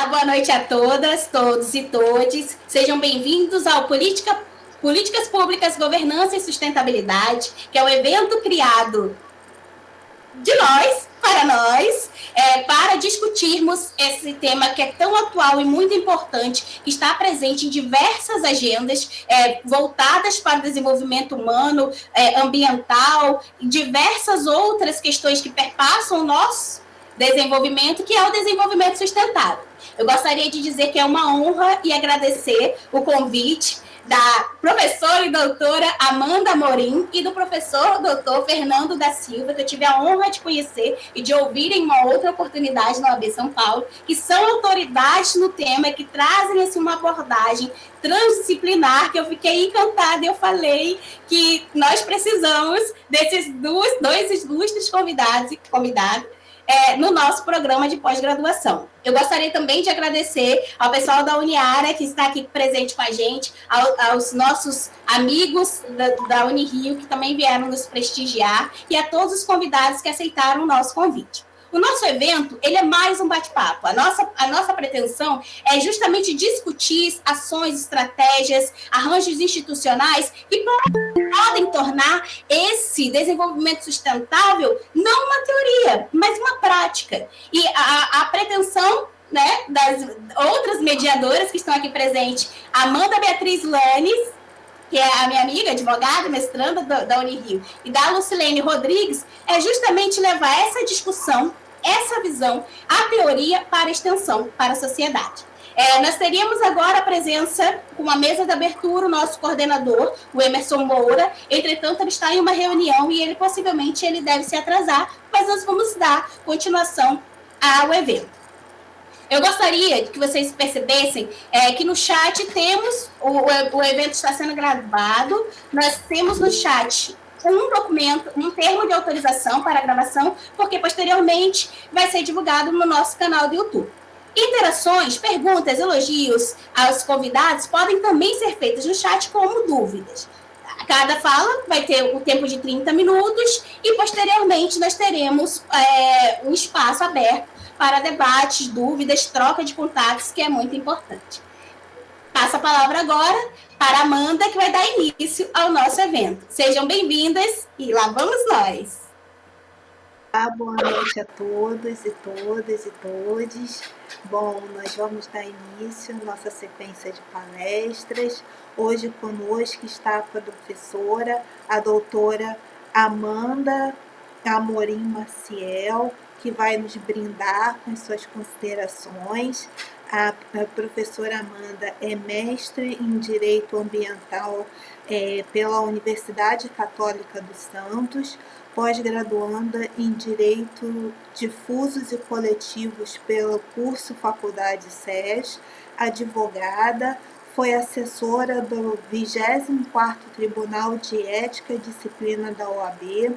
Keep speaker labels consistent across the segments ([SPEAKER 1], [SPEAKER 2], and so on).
[SPEAKER 1] boa noite a todas, todos e todes. Sejam bem-vindos ao Políticas Públicas, Governança e Sustentabilidade, que é um evento criado de nós, para nós, para discutirmos esse tema que é tão atual e muito importante, que está presente em diversas agendas voltadas para o desenvolvimento humano, ambiental, e diversas outras questões que perpassam o nosso desenvolvimento, que é o desenvolvimento sustentável. Eu gostaria de dizer que é uma honra e agradecer o convite da professora e doutora Amanda Amorim e do professor doutor Fernando da Silva, que eu tive a honra de conhecer e de ouvir em uma outra oportunidade na OAB São Paulo, que são autoridades no tema, que trazem assim, uma abordagem transdisciplinar, que eu fiquei encantada. Eu falei que nós precisamos desses dois ilustres convidados no nosso programa de pós-graduação. Eu gostaria também de agradecer ao pessoal da Uniara, que está aqui presente com a gente, aos nossos amigos da Unirio, que também vieram nos prestigiar, e a todos os convidados que aceitaram o nosso convite. O nosso evento, ele é mais um bate-papo. A nossa pretensão é justamente discutir ações, estratégias, arranjos institucionais que podem tornar esse desenvolvimento sustentável não uma teoria, mas uma prática. E a pretensão, né, das outras mediadoras que estão aqui presentes, Amanda Beatriz Lanes, que é a minha amiga, advogada, mestranda da Unirio, e da Lucilene Rodrigues, é justamente levar essa discussão, essa visão, a teoria para a extensão, para a sociedade. Nós teríamos agora a presença, com uma mesa de abertura, o nosso coordenador, o Emerson Moura. Entretanto, ele está em uma reunião e possivelmente ele deve se atrasar, mas nós vamos dar continuação ao evento. Eu gostaria que vocês percebessem que no chat temos, o evento está sendo gravado, nós temos no chat um documento, um termo de autorização para a gravação, porque posteriormente vai ser divulgado no nosso canal do YouTube. Interações, perguntas, elogios aos convidados podem também ser feitas no chat como dúvidas. Cada fala vai ter um tempo de 30 minutos e posteriormente nós teremos um espaço aberto para debates, dúvidas, troca de contatos, que é muito importante. Passo a palavra agora para a Amanda, que vai dar início ao nosso evento. Sejam bem-vindas e lá vamos nós.
[SPEAKER 2] Boa noite a todos e todas e todes. Bom, nós vamos dar início à nossa sequência de palestras. Hoje conosco está a professora, a doutora Amanda Amorim Maciel, que vai nos brindar com suas considerações. A professora Amanda é mestre em Direito Ambiental pela Universidade Católica dos Santos, pós-graduanda em Direito Difusos e Coletivos pelo curso Faculdade SES, advogada, foi assessora do 24º Tribunal de Ética e Disciplina da OAB,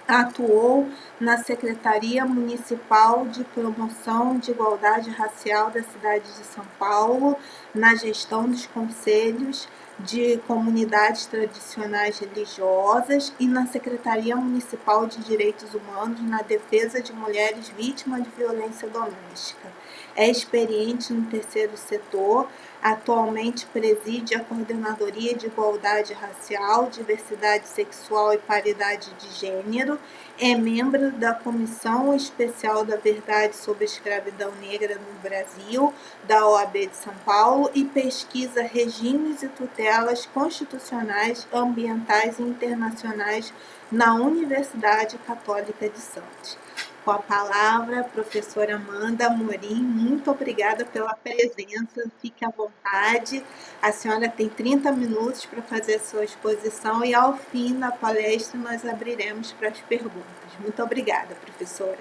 [SPEAKER 2] atuou na Secretaria Municipal de Promoção de Igualdade Racial da cidade de São Paulo, na gestão dos conselhos de comunidades tradicionais religiosas e na Secretaria Municipal de Direitos Humanos na defesa de mulheres vítimas de violência doméstica. É experiente no terceiro setor, atualmente preside a Coordenadoria de Igualdade Racial, Diversidade Sexual e Paridade de Gênero, é membro da Comissão Especial da Verdade sobre a Escravidão Negra no Brasil, da OAB de São Paulo, e pesquisa regimes e tutelas constitucionais, ambientais e internacionais na Universidade Católica de Santos. Com a palavra, professora Amanda Amorim, muito obrigada pela presença, fique à vontade. A senhora tem 30 minutos para fazer a sua exposição e, ao fim da palestra, nós abriremos para as perguntas. Muito obrigada, professora.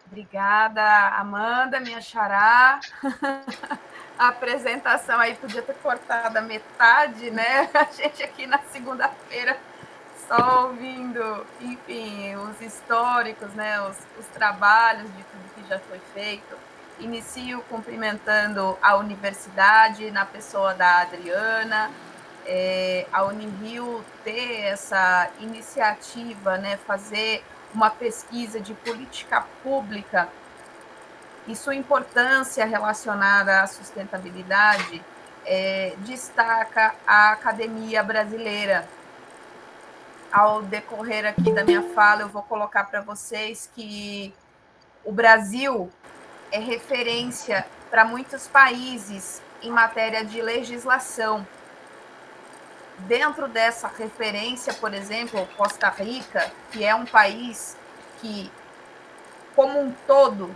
[SPEAKER 3] Obrigada, Amanda, minha xará. A apresentação aí podia ter cortado a metade, né? A gente aqui na segunda-feira só ouvindo, enfim, os históricos, né, os trabalhos de tudo que já foi feito. Inicio cumprimentando a universidade, na pessoa da Adriana, a Unirio ter essa iniciativa, né, fazer uma pesquisa de política pública e sua importância relacionada à sustentabilidade, destaca a Academia Brasileira. Ao decorrer aqui da minha fala, eu vou colocar para vocês que o Brasil é referência para muitos países em matéria de legislação. Dentro dessa referência, por exemplo, Costa Rica, que é um país que, como um todo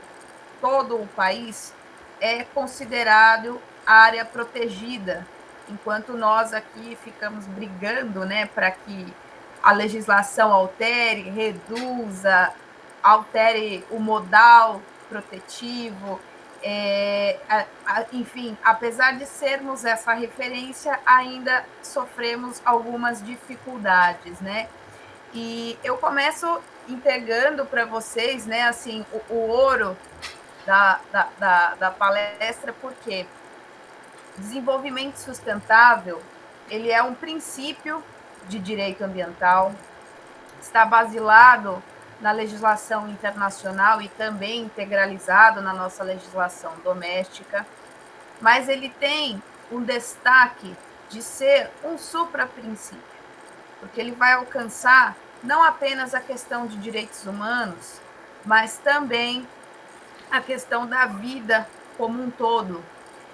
[SPEAKER 3] o país é considerado área protegida, enquanto nós aqui ficamos brigando, né, para que a legislação altere o modal protetivo. Enfim, apesar de sermos essa referência, ainda sofremos algumas dificuldades, né? E eu começo entregando para vocês, né, assim, o ouro da palestra, porque desenvolvimento sustentável, ele é um princípio de direito ambiental, está basilado na legislação internacional e também integralizado na nossa legislação doméstica, mas ele tem um destaque de ser um supraprincípio, porque ele vai alcançar não apenas a questão de direitos humanos, mas também a questão da vida como um todo.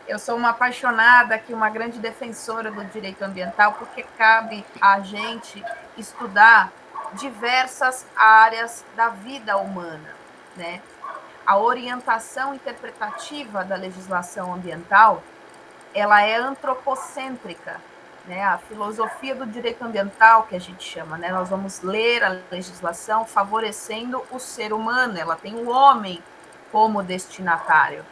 [SPEAKER 3] Eu sou uma apaixonada aqui, uma grande defensora do direito ambiental, porque cabe a gente estudar diversas áreas da vida humana, né? A orientação interpretativa da legislação ambiental, ela é antropocêntrica, né? A filosofia do direito ambiental, que a gente chama, né? Nós vamos ler a legislação favorecendo o ser humano, ela tem o homem como destinatário.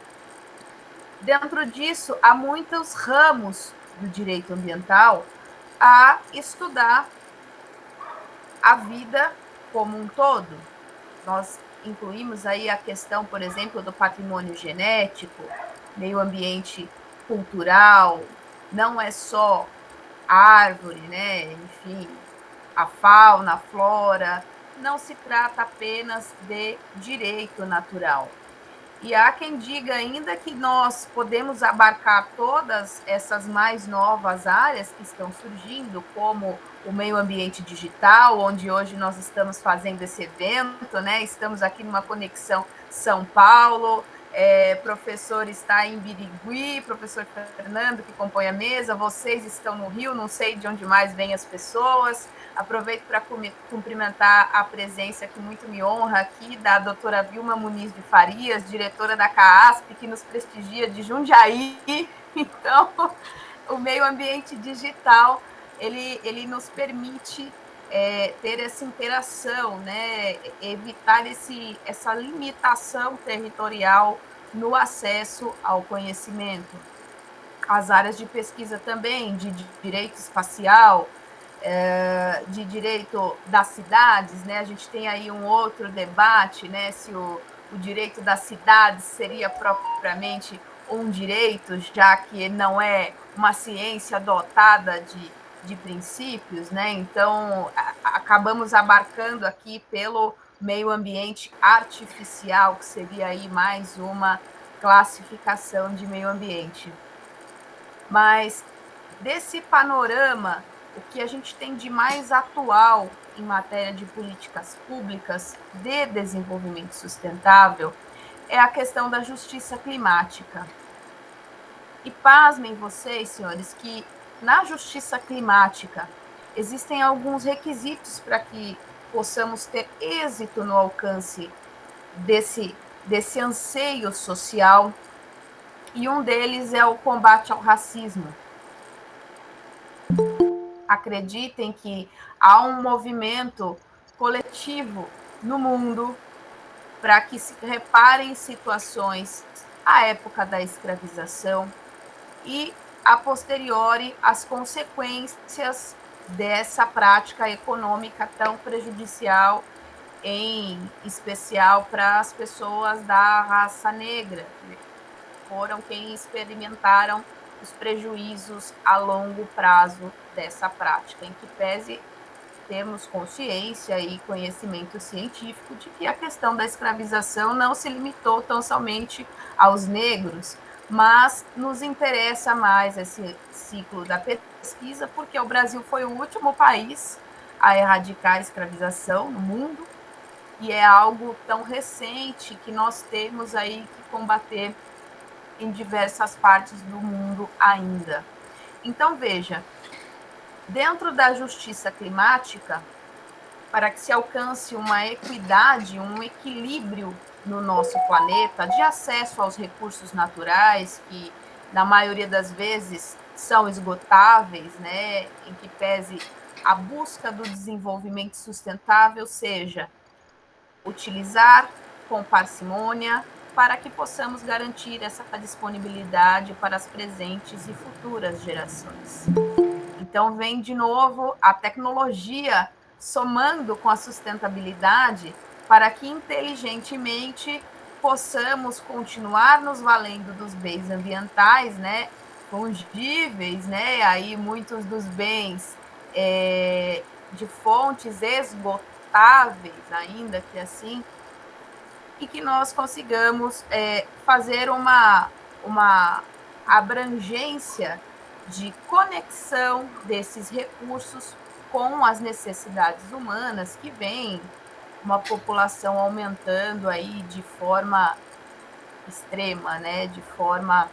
[SPEAKER 3] Dentro disso, há muitos ramos do direito ambiental a estudar a vida como um todo. Nós incluímos aí a questão, por exemplo, do patrimônio genético, meio ambiente cultural, não é só árvore, né? Enfim, a fauna, a flora, não se trata apenas de direito natural. E há quem diga ainda que nós podemos abarcar todas essas mais novas áreas que estão surgindo, como o meio ambiente digital, onde hoje nós estamos fazendo esse evento, né? Estamos aqui numa conexão São Paulo, professor está em Birigui, professor Fernando, que compõe a mesa, vocês estão no Rio, não sei de onde mais vêm as pessoas. Aproveito para cumprimentar a presença, que muito me honra aqui, da doutora Vilma Muniz de Farias, diretora da CAASP, que nos prestigia de Jundiaí. Então, o meio ambiente digital, ele nos permite ter essa interação, né? Evitar essa limitação territorial no acesso ao conhecimento. As áreas de pesquisa também, de direito espacial, de direito das cidades, né? A gente tem aí um outro debate, né? Se o direito das cidades seria propriamente um direito, já que não é uma ciência dotada de princípios, né? Então, acabamos abarcando aqui pelo meio ambiente artificial, que seria aí mais uma classificação de meio ambiente. Mas desse panorama, o que a gente tem de mais atual em matéria de políticas públicas de desenvolvimento sustentável é a questão da justiça climática. E pasmem vocês, senhores, que na justiça climática existem alguns requisitos para que possamos ter êxito no alcance desse anseio social, e um deles é o combate ao racismo. Acreditem que há um movimento coletivo no mundo para que se reparem situações à época da escravização e, a posteriori, as consequências dessa prática econômica tão prejudicial, em especial para as pessoas da raça negra, que foram quem experimentaram os prejuízos a longo prazo dessa prática, em que pese temos consciência e conhecimento científico de que a questão da escravização não se limitou tão somente aos negros, mas nos interessa mais esse ciclo da pesquisa, porque o Brasil foi o último país a erradicar a escravização no mundo, e é algo tão recente que nós temos aí que combater em diversas partes do mundo ainda. Então, veja, dentro da justiça climática, para que se alcance uma equidade, um equilíbrio no nosso planeta, de acesso aos recursos naturais, que na maioria das vezes são esgotáveis, né, em que pese a busca do desenvolvimento sustentável, seja utilizar com parcimônia para que possamos garantir essa disponibilidade para as presentes e futuras gerações. Então, vem de novo a tecnologia somando com a sustentabilidade para que inteligentemente possamos continuar nos valendo dos bens ambientais, né, fungíveis, né, aí muitos dos bens de fontes esgotáveis ainda que assim, e que nós consigamos fazer uma abrangência de conexão desses recursos com as necessidades humanas, que vem uma população aumentando aí de forma extrema, né, de forma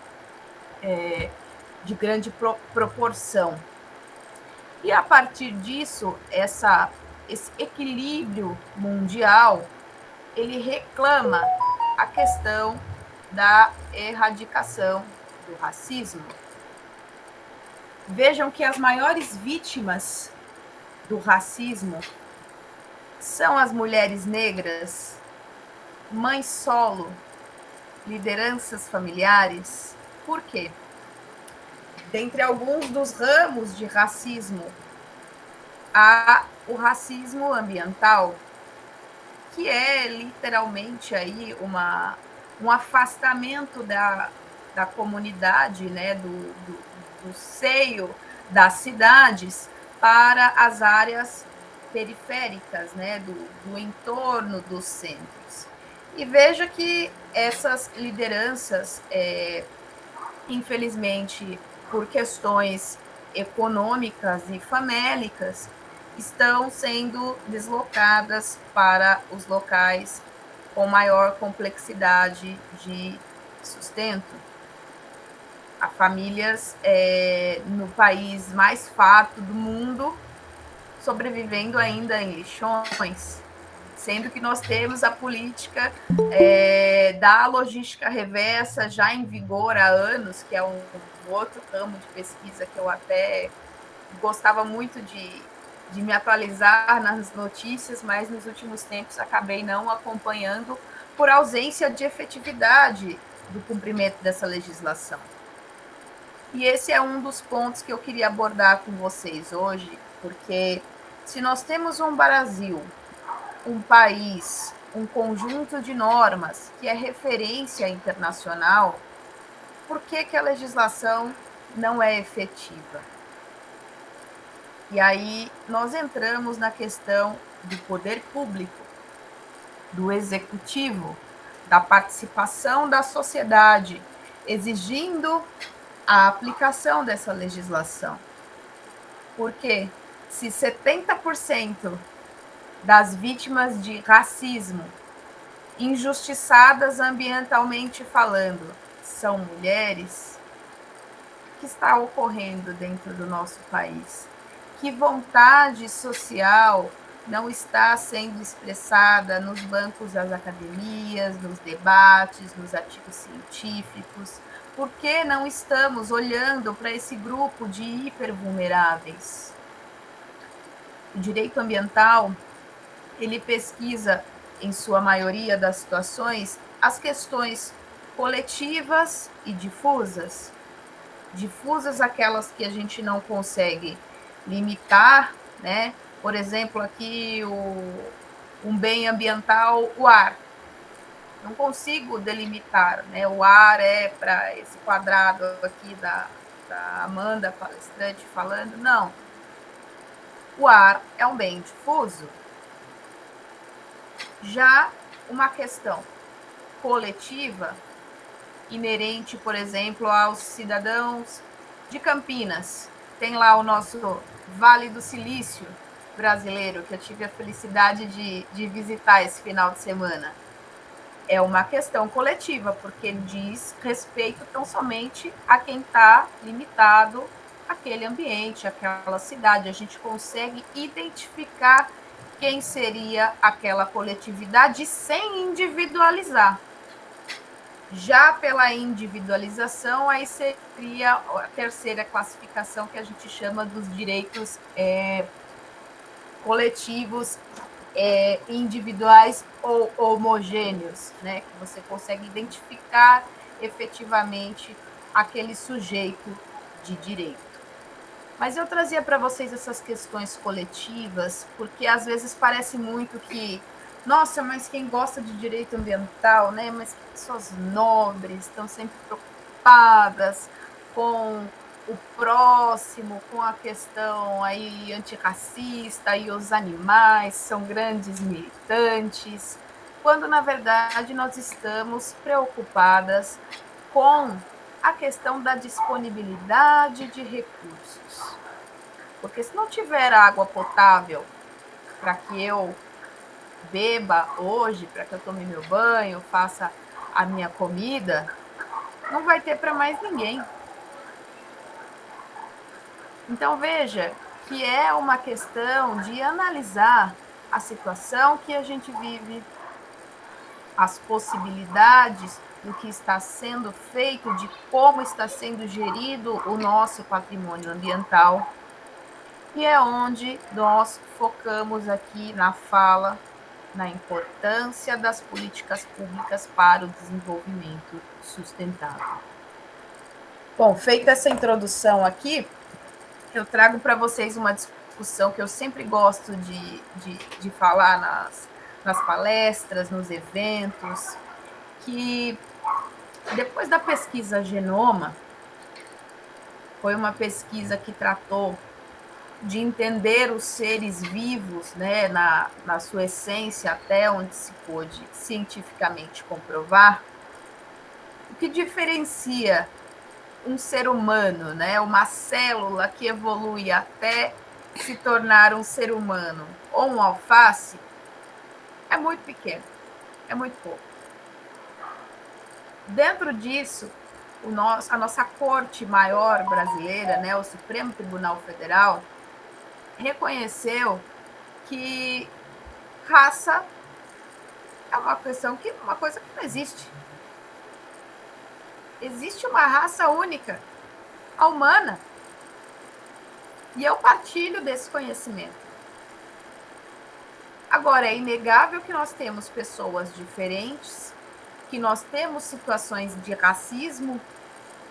[SPEAKER 3] de grande proporção. E a partir disso, esse equilíbrio mundial, ele reclama a questão da erradicação do racismo. Vejam que as maiores vítimas do racismo são as mulheres negras, mães solo, lideranças familiares. Por quê? Dentre alguns dos ramos de racismo, há o racismo ambiental, que é literalmente aí um afastamento da comunidade, né, do seio das cidades para as áreas periféricas, né, do entorno dos centros. E veja que essas lideranças, infelizmente, por questões econômicas e famélicas, estão sendo deslocadas para os locais com maior complexidade de sustento. Há famílias no país mais farto do mundo sobrevivendo ainda em lixões, sendo que nós temos a política da logística reversa já em vigor há anos, que é um outro ramo de pesquisa que eu até gostava muito de me atualizar nas notícias, mas nos últimos tempos acabei não acompanhando por ausência de efetividade do cumprimento dessa legislação. E esse é um dos pontos que eu queria abordar com vocês hoje, porque se nós temos um Brasil, um país, um conjunto de normas que é referência internacional, por que a legislação não é efetiva? E aí nós entramos na questão do poder público, do executivo, da participação da sociedade, exigindo a aplicação dessa legislação. Porque se 70% das vítimas de racismo, injustiçadas ambientalmente falando, são mulheres, o que está ocorrendo dentro do nosso país? Que vontade social não está sendo expressada nos bancos das academias, nos debates, nos artigos científicos? Por que não estamos olhando para esse grupo de hipervulneráveis? O direito ambiental, ele pesquisa, em sua maioria das situações, as questões coletivas e difusas. Difusas aquelas que a gente não consegue limitar, né? Por exemplo, aqui um bem ambiental, o ar. Não consigo delimitar, né? O ar é para esse quadrado aqui da Amanda, palestrante, falando, não. o ar é um bem difuso. Já uma questão coletiva, inerente, por exemplo, aos cidadãos de Campinas. Tem lá o nosso Vale do Silício brasileiro, que eu tive a felicidade de visitar esse final de semana. É uma questão coletiva, porque diz respeito tão somente a quem está limitado àquele ambiente, àquela cidade. A gente consegue identificar quem seria aquela coletividade sem individualizar. Já pela individualização, aí seria a terceira classificação, que a gente chama dos direitos coletivos, individuais ou homogêneos, né? Que você consegue identificar efetivamente aquele sujeito de direito. Mas eu trazia para vocês essas questões coletivas, porque às vezes parece muito que, nossa, mas quem gosta de direito ambiental, né? Mas que pessoas nobres, estão sempre preocupadas com o próximo, com a questão aí antirracista, e os animais são grandes militantes, quando na verdade nós estamos preocupadas com a questão da disponibilidade de recursos. Porque se não tiver água potável para que eu beba hoje, para que eu tome meu banho, faça a minha comida, não vai ter para mais ninguém. Então, veja que é uma questão de analisar a situação que a gente vive, as possibilidades do que está sendo feito, de como está sendo gerido o nosso patrimônio ambiental, e é onde nós focamos aqui na fala, na importância das políticas públicas para o desenvolvimento sustentável. Bom, feita essa introdução aqui, eu trago para vocês uma discussão que eu sempre gosto de falar nas palestras, nos eventos, que depois da pesquisa Genoma, foi uma pesquisa que tratou de entender os seres vivos, né, na sua essência, até onde se pôde cientificamente comprovar, o que diferencia um ser humano, né, uma célula que evolui até se tornar um ser humano, ou um alface, é muito pequeno, é muito pouco. Dentro disso, a nossa corte maior brasileira, né, o Supremo Tribunal Federal, reconheceu que raça é uma coisa que não existe. Existe uma raça única, a humana. E eu partilho desse conhecimento. Agora, é inegável que nós temos pessoas diferentes, que nós temos situações de racismo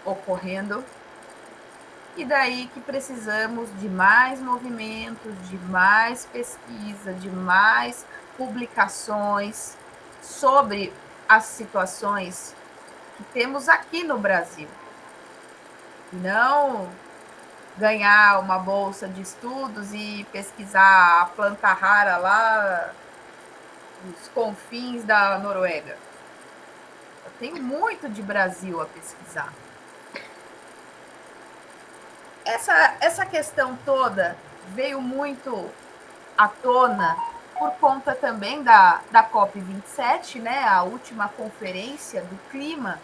[SPEAKER 3] ocorrendo, e daí que precisamos de mais movimentos, de mais pesquisa, de mais publicações sobre as situações que temos aqui no Brasil. Não ganhar uma bolsa de estudos e pesquisar a planta rara lá nos confins da Noruega. Eu tenho muito de Brasil a pesquisar. Essa questão toda veio muito à tona por conta também da COP27, né, a última conferência do clima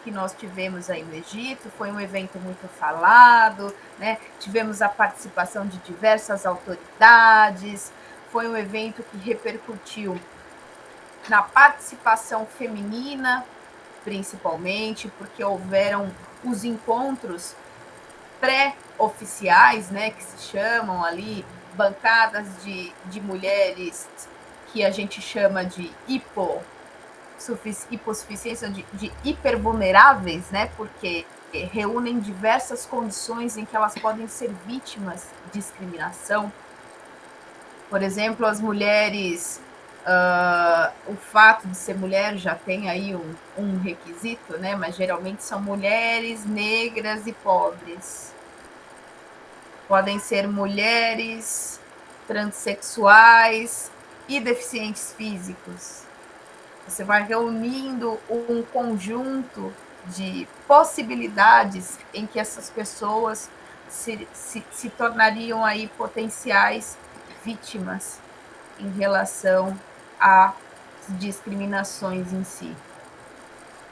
[SPEAKER 3] que nós tivemos aí no Egito. Foi um evento muito falado, né? Tivemos a participação de diversas autoridades, foi um evento que repercutiu na participação feminina, principalmente, porque houveram os encontros pré-oficiais, né, que se chamam ali, bancadas de mulheres que a gente chama de hipossuficiência, de hipervulneráveis, né, porque reúnem diversas condições em que elas podem ser vítimas de discriminação. Por exemplo, as mulheres, o fato de ser mulher já tem aí um requisito, né, mas geralmente são mulheres negras e pobres. Podem ser mulheres transexuais e deficientes físicos. Você vai reunindo um conjunto de possibilidades em que essas pessoas se tornariam aí potenciais vítimas em relação às discriminações em si.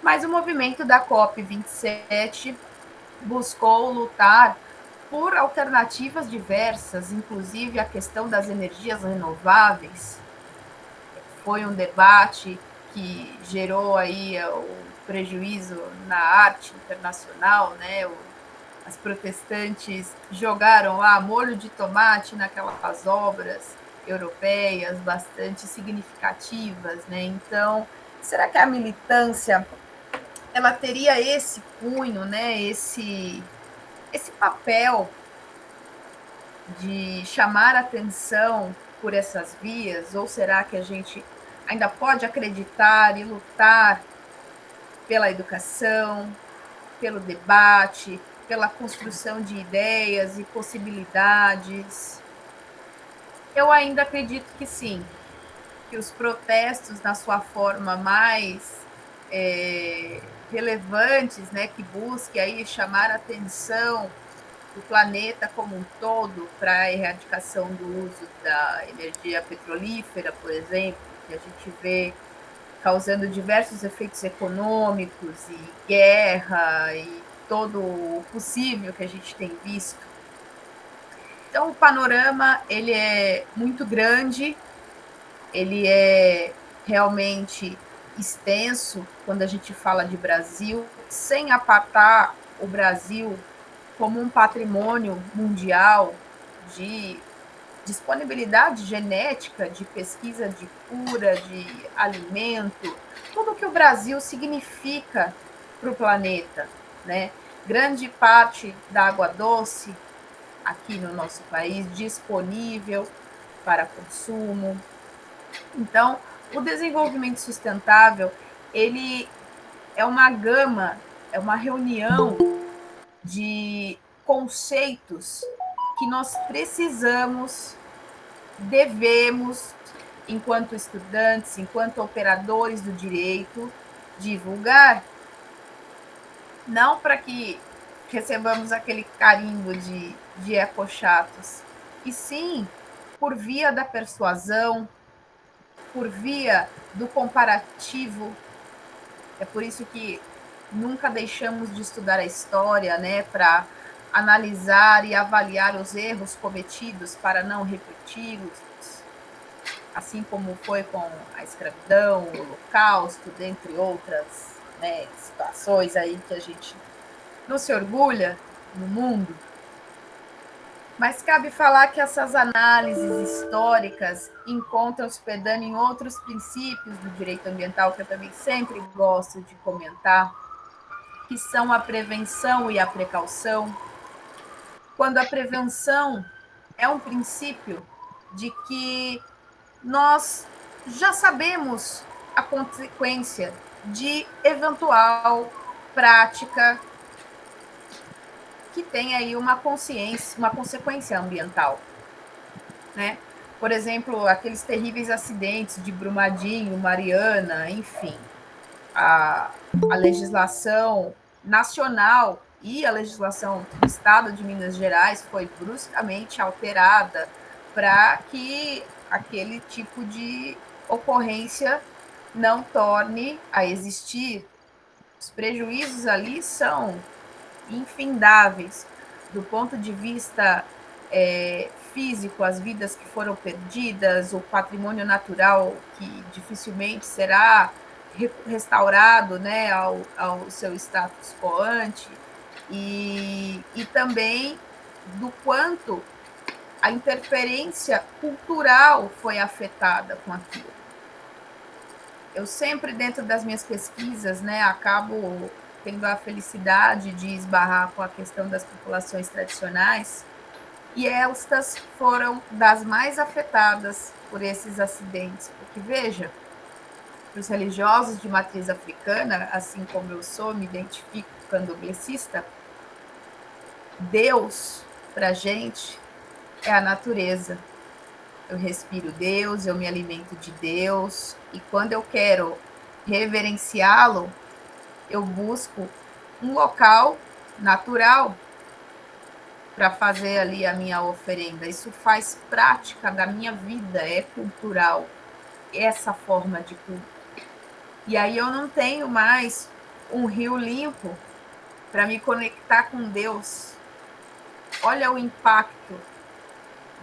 [SPEAKER 3] Mas o movimento da COP27 buscou lutar por alternativas diversas, inclusive a questão das energias renováveis. Foi um debate que gerou aí o prejuízo na arte internacional, né? As protestantes jogaram lá molho de tomate naquelas obras europeias bastante significativas, né? Então, será que a militância ela teria esse cunho, né? Esse papel de chamar atenção por essas vias, ou será que a gente ainda pode acreditar e lutar pela educação, pelo debate, pela construção de ideias e possibilidades? Eu ainda acredito que sim, que os protestos, na sua forma mais relevantes, né, que busque aí chamar a atenção do planeta como um todo para a erradicação do uso da energia petrolífera, por exemplo, que a gente vê causando diversos efeitos econômicos e guerra e todo o possível que a gente tem visto. Então, o panorama ele é muito grande, ele é realmente extenso quando a gente fala de Brasil, sem apartar o Brasil como um patrimônio mundial de disponibilidade genética, de pesquisa de cura, de alimento, tudo que o Brasil significa para o planeta, né? Grande parte da água doce aqui no nosso país disponível para consumo. Então, o desenvolvimento sustentável, ele é uma gama, é uma reunião de conceitos que nós precisamos, devemos, enquanto estudantes, enquanto operadores do direito, divulgar, não para que recebamos aquele carimbo de ecochatos, e sim por via da persuasão, por via do comparativo. É por isso que nunca deixamos de estudar a história, né, para analisar e avaliar os erros cometidos para não repeti-los, assim como foi com a escravidão, o Holocausto, dentre outras, né, situações aí que a gente não se orgulha no mundo. Mas cabe falar que essas análises históricas encontram hospedando em outros princípios do direito ambiental, que eu também sempre gosto de comentar, que são a prevenção e a precaução. Quando a prevenção é um princípio de que nós já sabemos a consequência de eventual prática que tem aí uma consequência ambiental, né? Por exemplo, aqueles terríveis acidentes de Brumadinho, Mariana, enfim, a legislação nacional e a legislação do Estado de Minas Gerais foi bruscamente alterada para que aquele tipo de ocorrência não torne a existir. Os prejuízos ali são infindáveis do ponto de vista físico, as vidas que foram perdidas, o patrimônio natural que dificilmente será restaurado, né, ao seu status quo ante, e também do quanto a interferência cultural foi afetada com aquilo. Eu sempre, dentro das minhas pesquisas, né, acabo tendo a felicidade de esbarrar com a questão das populações tradicionais, e estas foram das mais afetadas por esses acidentes, porque, veja, para os religiosos de matriz africana, assim como eu sou, me identifico candomblessista, Deus, para a gente, é a natureza. eu respiro Deus, eu me alimento de Deus, e quando eu quero reverenciá-lo, eu busco um local natural para fazer ali a minha oferenda. Isso faz prática da minha vida, é cultural, essa forma de culto. E aí eu não tenho mais um rio limpo para me conectar com Deus. Olha o impacto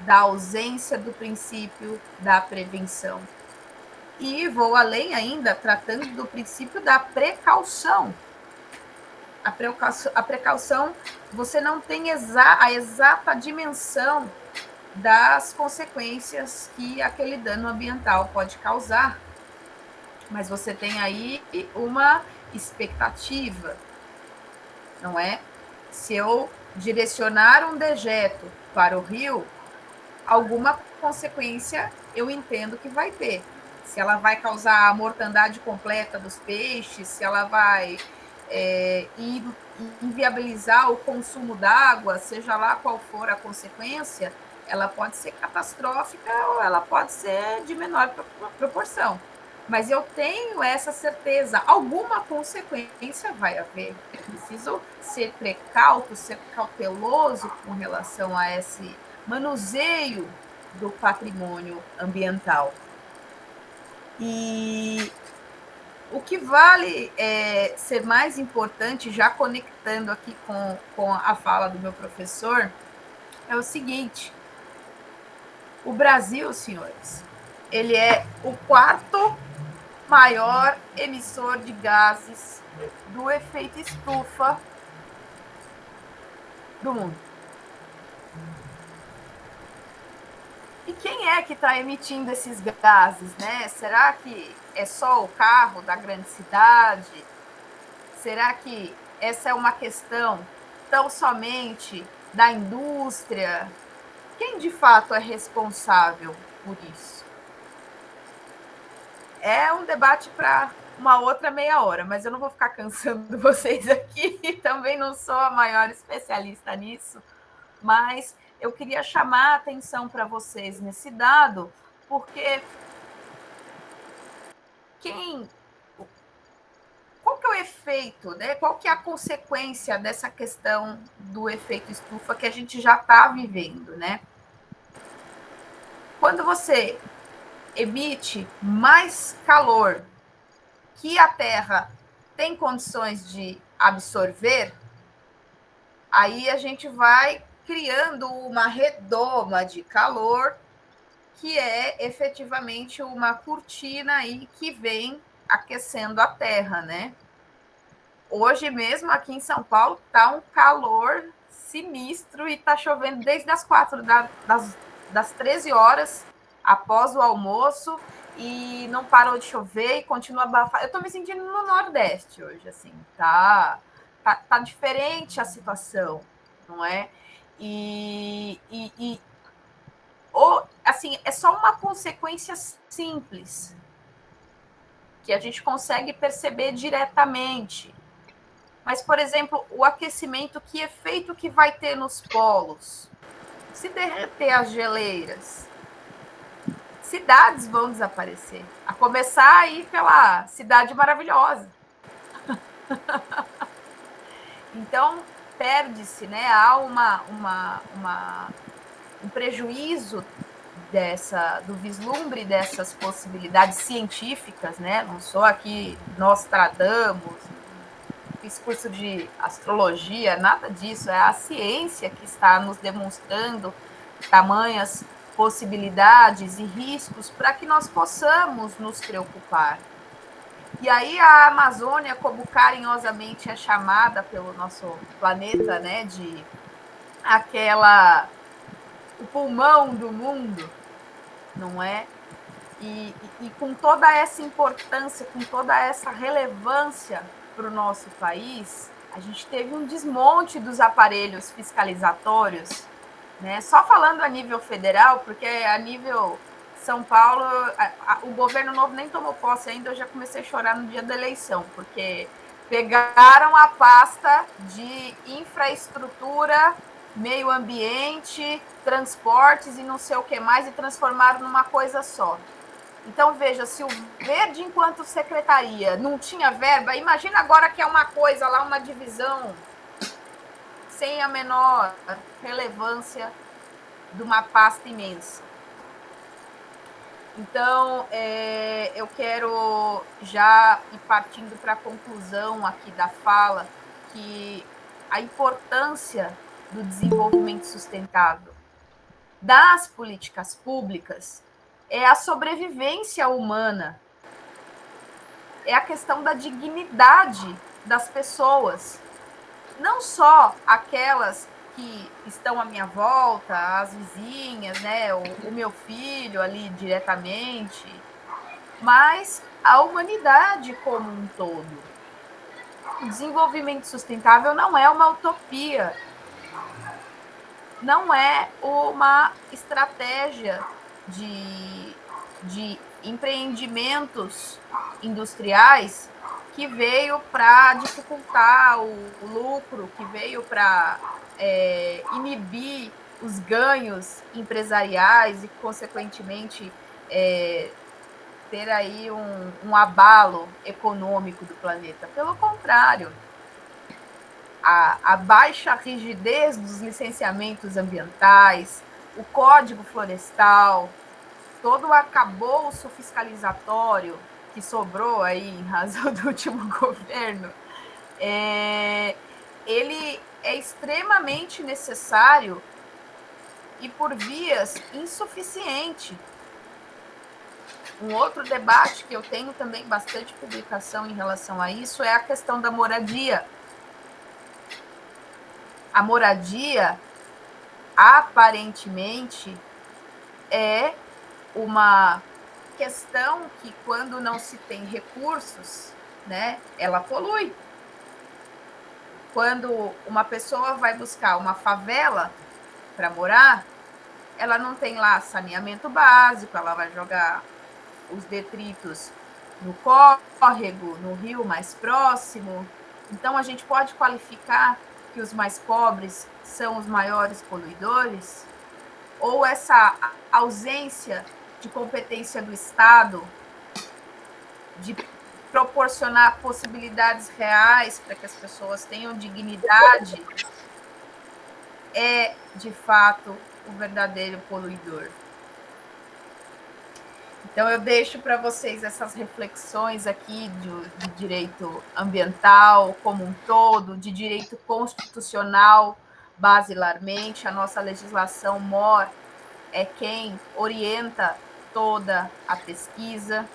[SPEAKER 3] da ausência do princípio da prevenção. E vou além ainda, tratando do princípio da precaução. A precaução, você não tem a exata dimensão das consequências que aquele dano ambiental pode causar, mas você tem aí uma expectativa, não é? Se eu direcionar um dejeto para o rio, alguma consequência eu entendo que vai ter. Se ela vai causar a mortandade completa dos peixes, se ela vai inviabilizar o consumo d'água, seja lá qual for a consequência, ela pode ser catastrófica ou ela pode ser de menor proporção. Mas eu tenho essa certeza, alguma consequência vai haver. Eu preciso ser precauto, ser cauteloso com relação a esse manuseio do patrimônio ambiental. E o que vale ser mais importante, já conectando aqui com a fala do meu professor, é o seguinte: o Brasil, senhores, ele é o quarto maior emissor de gases do efeito estufa do mundo. E quem é que está emitindo esses gases, né? Será que é só o carro da grande cidade? Será que essa é uma questão tão somente da indústria? Quem de fato é responsável por isso? É um debate para uma outra meia hora, mas eu não vou ficar cansando vocês aqui, também não sou a maior especialista nisso, mas eu queria chamar a atenção para vocês nesse dado, porque qual que é o efeito, né? Qual que é a consequência dessa questão do efeito estufa que a gente já está vivendo, né? Quando você emite mais calor que a Terra tem condições de absorver, aí a gente vai criando uma redoma de calor que é efetivamente uma cortina aí que vem aquecendo a Terra, né? Hoje mesmo aqui em São Paulo tá um calor sinistro e tá chovendo desde as 4 das 13 horas após o almoço e não parou de chover e continua abafado. Eu tô me sentindo no Nordeste hoje, assim, tá diferente a situação, não é? Assim, é só uma consequência simples que a gente consegue perceber diretamente. Mas, por exemplo, o aquecimento, que efeito que vai ter nos polos? Se derreter as geleiras, cidades vão desaparecer. A começar aí pela Cidade Maravilhosa. Então, perde-se, né? Há um prejuízo do vislumbre dessas possibilidades científicas, né? Não sou aqui Nostradamus, fiz curso de astrologia, nada disso, é a ciência que está nos demonstrando tamanhas possibilidades e riscos para que nós possamos nos preocupar. E aí a Amazônia, como carinhosamente é chamada pelo nosso planeta, né, de o pulmão do mundo, não é? E com toda essa importância, com toda essa relevância para o nosso país, a gente teve um desmonte dos aparelhos fiscalizatórios, né? Só falando a nível federal, porque a nível São Paulo, o governo novo nem tomou posse ainda, eu já comecei a chorar no dia da eleição, porque pegaram a pasta de infraestrutura meio ambiente, transportes e não sei o que mais, e transformaram numa coisa só. Então, veja, se o Verde, enquanto secretaria, não tinha verba, imagina agora que é uma coisa lá, uma divisão sem a menor relevância de uma pasta imensa. Então, eu quero já ir partindo para a conclusão aqui da fala, que a importância do desenvolvimento sustentável das políticas públicas é a sobrevivência humana, é a questão da dignidade das pessoas, não só aquelas que estão à minha volta, as vizinhas, né, o meu filho ali diretamente, mas a humanidade como um todo. O desenvolvimento sustentável não é uma utopia, não é uma estratégia de empreendimentos industriais que veio para dificultar o lucro, que veio para inibir os ganhos empresariais e, consequentemente, ter aí um abalo econômico do planeta. Pelo contrário, a baixa rigidez dos licenciamentos ambientais, o Código Florestal, todo o arcabouço fiscalizatório que sobrou aí em razão do último governo, ele é extremamente necessário e por vias insuficiente. Um outro debate que eu tenho também bastante publicação em relação a isso é a questão da moradia. A moradia, aparentemente, é uma questão que, quando não se tem recursos, né, ela polui. Quando uma pessoa vai buscar uma favela para morar, ela não tem lá saneamento básico, ela vai jogar os detritos no córrego, no rio mais próximo. Então, a gente pode qualificar que os mais pobres são os maiores poluidores? Ou essa ausência de competência do Estado de proporcionar possibilidades reais para que as pessoas tenham dignidade é, de fato, o verdadeiro poluidor. Então, eu deixo para vocês essas reflexões aqui de direito ambiental como um todo, de direito constitucional, basilarmente. A nossa legislação mor é quem orienta toda a pesquisa.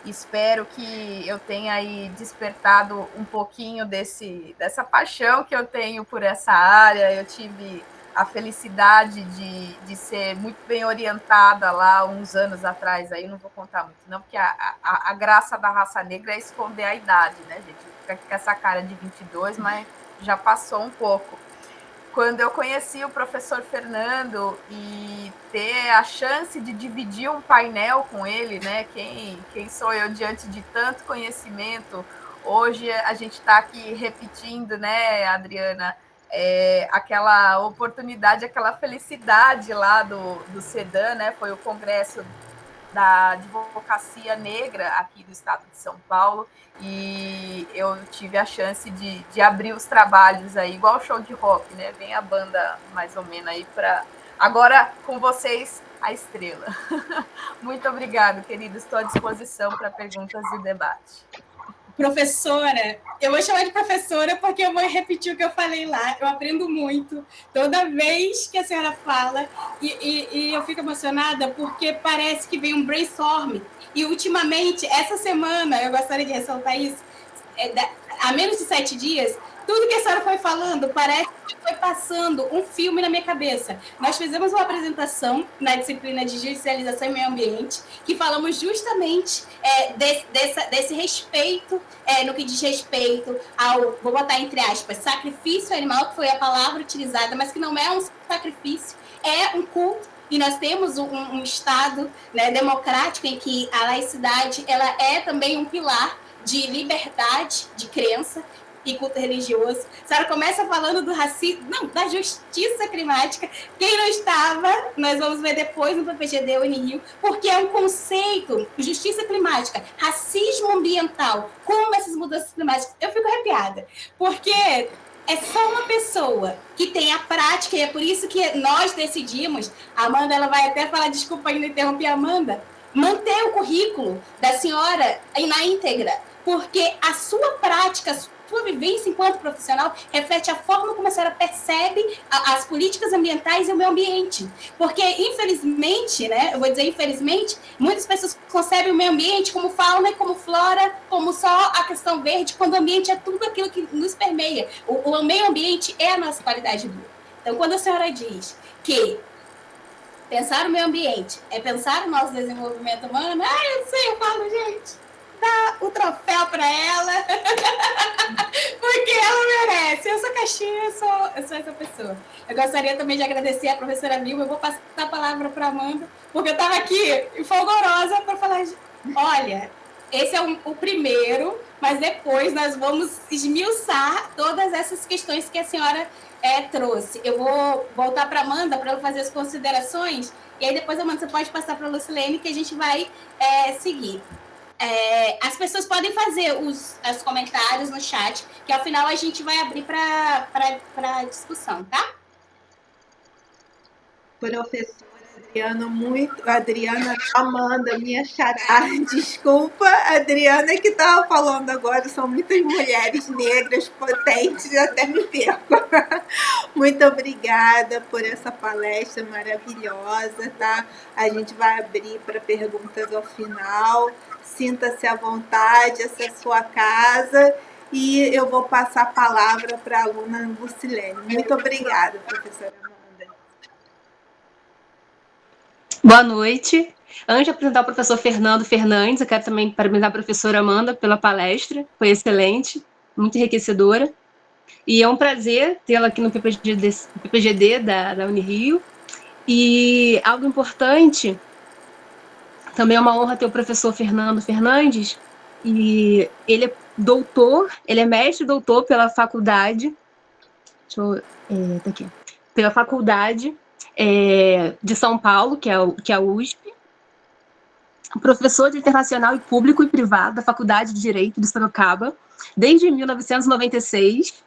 [SPEAKER 3] Espero que eu tenha aí despertado um pouquinho dessa paixão que eu tenho por essa área. Eu tive a felicidade de ser muito bem orientada lá uns anos atrás, aí não vou contar muito não, porque a graça da raça negra é esconder a idade, né, gente? Fica com essa cara de 22, mas já passou um pouco. Quando eu conheci o professor Fernando e ter a chance de dividir um painel com ele, né? Quem sou eu diante de tanto conhecimento? Hoje a gente está aqui repetindo, né, Adriana, aquela oportunidade, aquela felicidade lá do CEDAN, né? Foi o congresso da advocacia negra aqui do estado de São Paulo, e eu tive a chance de abrir os trabalhos aí, igual show de rock, né? Vem a banda mais ou menos aí para... Agora, com vocês, a estrela. Muito obrigada, querido. Estou à disposição para perguntas e debate.
[SPEAKER 1] Professora, eu vou chamar de professora porque eu vou repetir o que eu falei lá. Eu aprendo muito toda vez que a senhora fala e eu fico emocionada porque parece que vem um brainstorm. E ultimamente, essa semana, eu gostaria de ressaltar isso, há menos de 7 dias, tudo que a senhora foi falando parece que foi passando um filme na minha cabeça. Nós fizemos uma apresentação na disciplina de Judicialização e Meio Ambiente, que falamos justamente desse respeito, no que diz respeito ao, vou botar entre aspas, sacrifício animal, que foi a palavra utilizada, mas que não é um sacrifício, é um culto. E nós temos um Estado, né, democrático em que a laicidade ela é também um pilar de liberdade de crença. e culto religioso. A senhora começa falando do racismo, não, da justiça climática. Quem não estava, nós vamos ver depois no PPGD Unirio, porque é um conceito, justiça climática, racismo ambiental, como essas mudanças climáticas. Eu fico arrepiada, porque é só uma pessoa que tem a prática, e é por isso que nós decidimos, a Amanda, ela vai até falar, desculpa ainda interromper a Amanda, manter o currículo da senhora na íntegra, porque a sua prática, a sua vivência enquanto profissional reflete a forma como a senhora percebe as políticas ambientais e o meio ambiente. Porque, infelizmente, né, eu vou dizer infelizmente, muitas pessoas concebem o meio ambiente como fauna e como flora, como só a questão verde, quando o ambiente é tudo aquilo que nos permeia. O meio ambiente é a nossa qualidade de vida. Então, quando a senhora diz que pensar no meio ambiente é pensar no nosso desenvolvimento humano, eu não sei, eu falo, gente, dá o troféu para ela, porque ela merece. Eu sou caixinha, eu sou essa pessoa. Eu gostaria também de agradecer a professora Vilma, eu vou passar a palavra para a Amanda, porque eu estava aqui folgorosa para falar, olha, esse é o primeiro, mas depois nós vamos esmiuçar todas essas questões que a senhora trouxe. Eu vou voltar para a Amanda para ela fazer as considerações, e aí depois, Amanda, você pode passar para a Lucilene, que a gente vai seguir. As pessoas podem fazer os comentários no chat, que ao final a gente vai abrir para discussão, tá?
[SPEAKER 2] Professora Adriana, Amanda, minha xará, desculpa, Adriana que estava falando agora, são muitas mulheres negras potentes, até me perco. Muito obrigada por essa palestra maravilhosa, tá? A gente vai abrir para perguntas ao final, sinta-se à vontade, essa é a sua casa, e eu vou passar a palavra para a aluna Lucilene. Muito obrigada, professora Amanda.
[SPEAKER 4] Boa noite. Antes de apresentar o professor Fernando Fernandes, eu quero também parabenizar a professora Amanda pela palestra, foi excelente, muito enriquecedora. E é um prazer tê-la aqui no PPGD da Unirio. E algo importante, também é uma honra ter o professor Fernando Fernandes, e ele é doutor, ele é mestre doutor pela faculdade, tá aqui, pela faculdade de São Paulo, que é a USP, professor de internacional e público e privado da Faculdade de Direito de Sorocaba, desde 1996,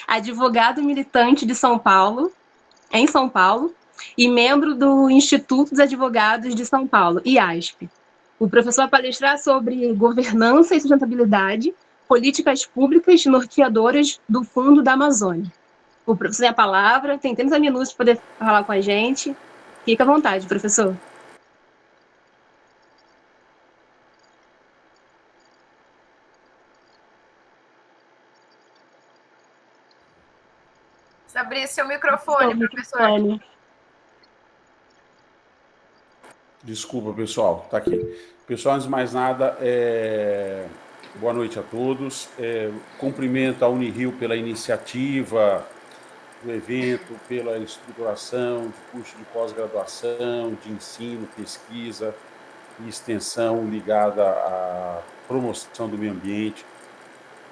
[SPEAKER 4] advogado militante de São Paulo, em São Paulo, e membro do Instituto dos Advogados de São Paulo, IASP. O professor vai palestrar sobre governança e sustentabilidade, políticas públicas norteadoras do Fundo da Amazônia. O professor tem a palavra, tem 30 minutos para poder falar com a gente. Fica à vontade, professor.
[SPEAKER 3] Abrir seu microfone, professor.
[SPEAKER 5] Desculpa, pessoal, tá aqui. Pessoal, antes de mais nada, boa noite a todos. Cumprimento a Unirio pela iniciativa do evento, pela estruturação de curso de pós-graduação, de ensino, pesquisa e extensão ligada à promoção do meio ambiente.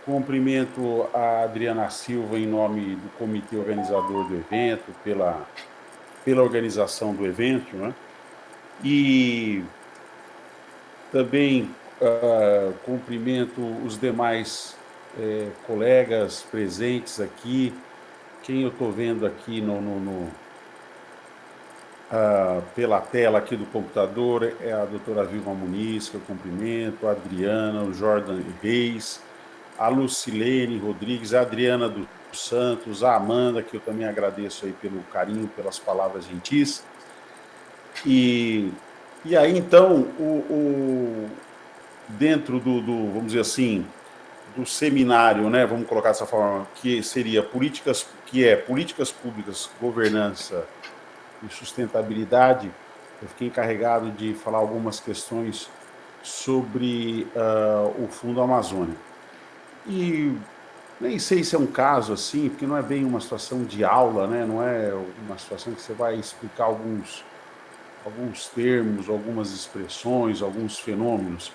[SPEAKER 5] Cumprimento a Adriana Silva em nome do comitê organizador do evento, pela organização do evento, né? E também cumprimento os demais colegas presentes aqui. Quem eu estou vendo aqui pela tela aqui do computador é a doutora Vilma Muniz, que eu cumprimento, a Adriana, o Jordan Reis, a Lucilene Rodrigues, a Adriana dos Santos, a Amanda, que eu também agradeço aí pelo carinho, pelas palavras gentis. E aí, então, dentro do, vamos dizer assim, do seminário, né, vamos colocar dessa forma, que seria políticas públicas, governança e sustentabilidade, eu fiquei encarregado de falar algumas questões sobre o Fundo Amazônia. E nem sei se é um caso assim, porque não é bem uma situação de aula, né? Não é uma situação que você vai explicar alguns termos, algumas expressões, alguns fenômenos.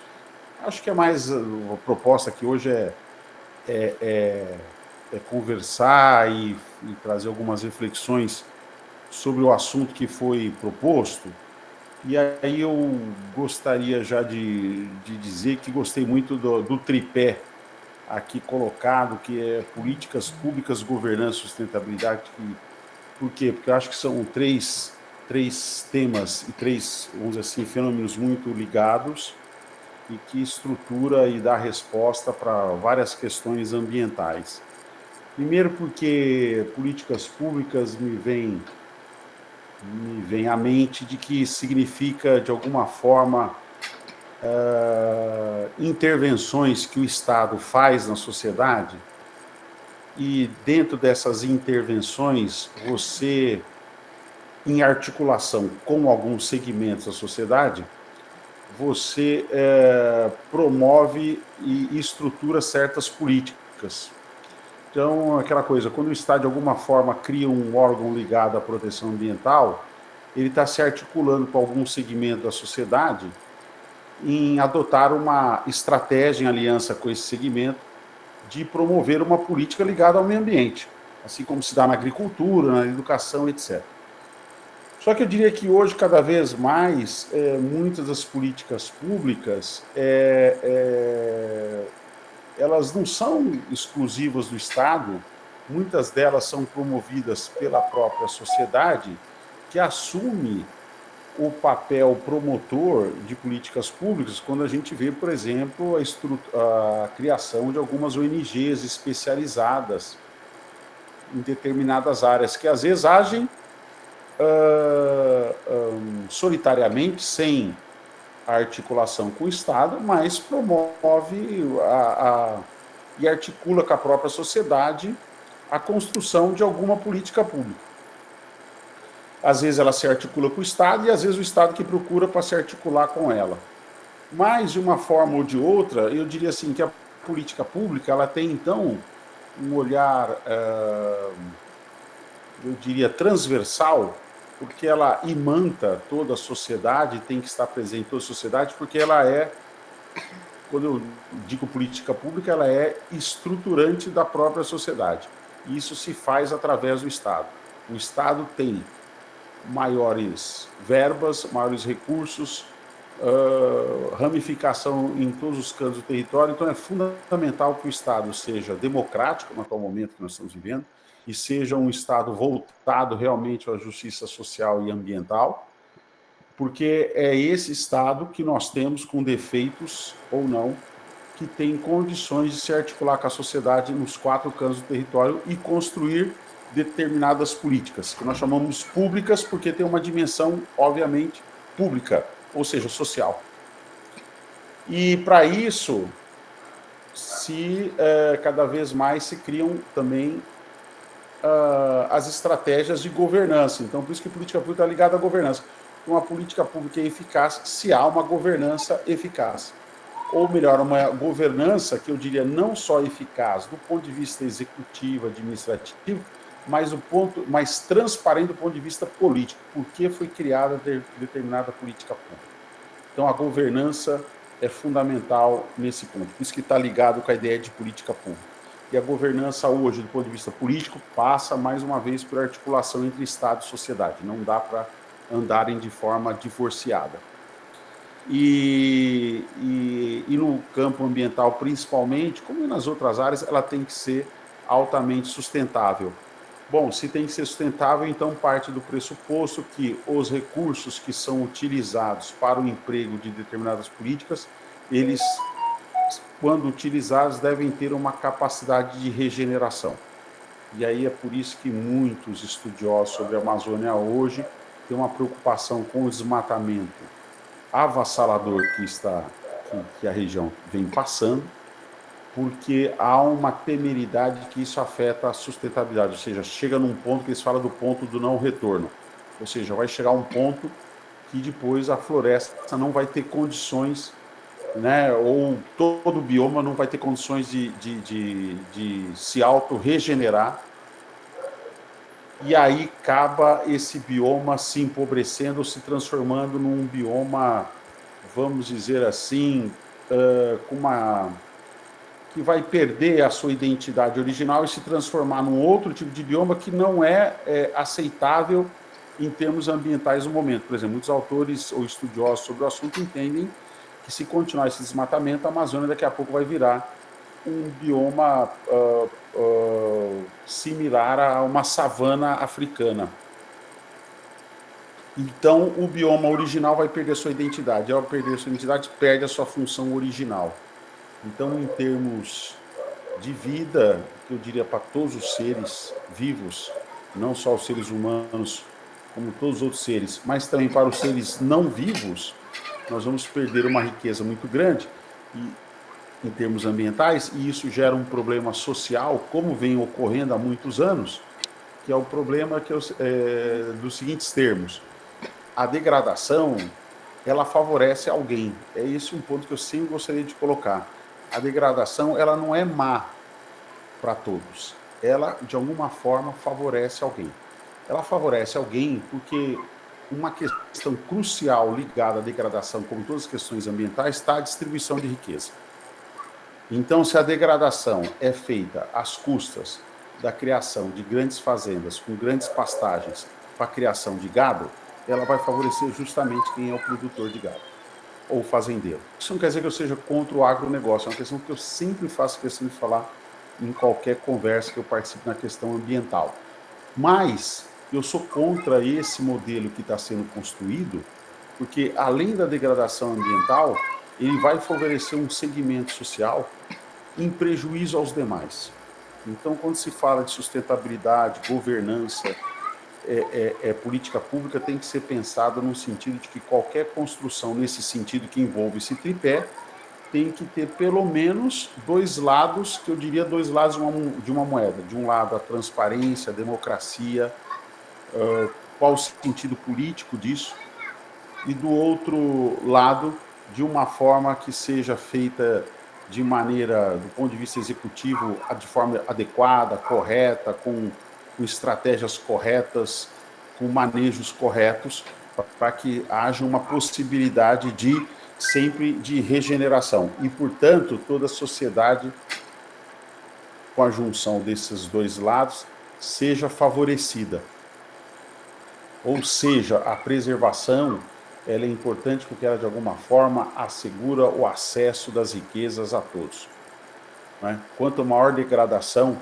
[SPEAKER 5] Acho que é mais a proposta aqui hoje é conversar e trazer algumas reflexões sobre o assunto que foi proposto. E aí eu gostaria já de dizer que gostei muito do tripé aqui colocado, que é políticas públicas, governança e sustentabilidade. Por quê? Porque eu acho que são três temas e três, vamos dizer assim, fenômenos muito ligados e que estrutura e dá resposta para várias questões ambientais. Primeiro porque políticas públicas me vem à mente de que significa, de alguma forma, intervenções que o Estado faz na sociedade, e dentro dessas intervenções, você, em articulação com alguns segmentos da sociedade, você promove e estrutura certas políticas. Então, aquela coisa, quando o Estado, de alguma forma, cria um órgão ligado à proteção ambiental, ele está se articulando com algum segmento da sociedade em adotar uma estratégia em aliança com esse segmento de promover uma política ligada ao meio ambiente, assim como se dá na agricultura, na educação, etc. Só que eu diria que hoje, cada vez mais, muitas das políticas públicas elas não são exclusivas do Estado, muitas delas são promovidas pela própria sociedade, que assume o papel promotor de políticas públicas quando a gente vê, por exemplo, a criação de algumas ONGs especializadas em determinadas áreas, que às vezes agem solitariamente, sem a articulação com o Estado, mas promove e articula com a própria sociedade a construção de alguma política pública. Às vezes ela se articula com o Estado e às vezes o Estado que procura para se articular com ela. Mas, de uma forma ou de outra, eu diria assim que a política pública ela tem, então, um olhar, eu diria, transversal, porque ela imanta toda a sociedade, tem que estar presente em toda a sociedade, porque ela quando eu digo política pública, ela é estruturante da própria sociedade. E isso se faz através do Estado. O Estado tem maiores verbas, maiores recursos, ramificação em todos os cantos do território, então é fundamental que o Estado seja democrático, no atual momento que nós estamos vivendo, e seja um Estado voltado realmente à justiça social e ambiental, porque é esse Estado que nós temos, com defeitos ou não, que tem condições de se articular com a sociedade nos 4 cantos do território e construir determinadas políticas, que nós chamamos públicas, porque tem uma dimensão, obviamente, pública, ou seja, social. E, para isso, cada vez mais se criam também as estratégias de governança. Então, por isso que a política pública está ligada à governança. Uma política pública é eficaz se há uma governança eficaz. Ou melhor, uma governança que eu diria não só eficaz do ponto de vista executivo, administrativo, mas mais transparente do ponto de vista político. Por que foi criada determinada política pública? Então, a governança é fundamental nesse ponto. Por isso que está ligado com a ideia de política pública. E a governança hoje, do ponto de vista político, passa, mais uma vez, por articulação entre Estado e sociedade. Não dá para andarem de forma divorciada. E no campo ambiental, principalmente, como nas outras áreas, ela tem que ser altamente sustentável. Bom, se tem que ser sustentável, então parte do pressuposto que os recursos que são utilizados para o emprego de determinadas políticas, eles, quando utilizados, devem ter uma capacidade de regeneração. E aí é por isso que muitos estudiosos sobre a Amazônia hoje têm uma preocupação com o desmatamento avassalador que a região vem passando, porque há uma temeridade que isso afeta a sustentabilidade, ou seja, chega num ponto que eles falam do ponto do não retorno, ou seja, vai chegar um ponto que depois a floresta não vai ter condições, né, ou todo o bioma não vai ter condições de se auto-regenerar, e aí acaba esse bioma se empobrecendo, se transformando num bioma, vamos dizer assim, com uma que vai perder a sua identidade original e se transformar num outro tipo de bioma que não é aceitável em termos ambientais no momento. Por exemplo, muitos autores ou estudiosos sobre o assunto entendem que, se continuar esse desmatamento, a Amazônia daqui a pouco vai virar um bioma similar a uma savana africana. Então, o bioma original vai perder sua identidade. Ao perder sua identidade, perde a sua função original. Então, em termos de vida, eu diria para todos os seres vivos, não só os seres humanos, como todos os outros seres, mas também para os seres não vivos, nós vamos perder uma riqueza muito grande em termos ambientais, e isso gera um problema social, como vem ocorrendo há muitos anos, que é o problema dos seguintes termos. A degradação, ela favorece alguém. É esse um ponto que eu sempre gostaria de colocar. A degradação, ela não é má para todos. Ela, de alguma forma, favorece alguém. Ela favorece alguém porque uma questão crucial ligada à degradação, como todas as questões ambientais, está a distribuição de riqueza. Então, se a degradação é feita às custas da criação de grandes fazendas com grandes pastagens para a criação de gado, ela vai favorecer justamente quem é o produtor de gado ou fazendeiro. Isso não quer dizer que eu seja contra o agronegócio, é uma questão que eu sempre faço questão de falar em qualquer conversa que eu participe na questão ambiental. Mas eu sou contra esse modelo que está sendo construído, porque além da degradação ambiental, ele vai favorecer um segmento social em prejuízo aos demais. Então, quando se fala de sustentabilidade, governança, política pública, tem que ser pensada no sentido de que qualquer construção nesse sentido que envolve esse tripé tem que ter pelo menos dois lados, que eu diria dois lados de uma moeda. De um lado, a transparência, a democracia, qual o sentido político disso, e do outro lado, de uma forma que seja feita de maneira, do ponto de vista executivo, de forma adequada, correta, com estratégias corretas, com manejos corretos, para que haja uma possibilidade sempre de regeneração. E, portanto, toda a sociedade, com a junção desses dois lados, seja favorecida. Ou seja, a preservação, ela é importante porque ela, de alguma forma, assegura o acesso das riquezas a todos. Né? Quanto maior degradação,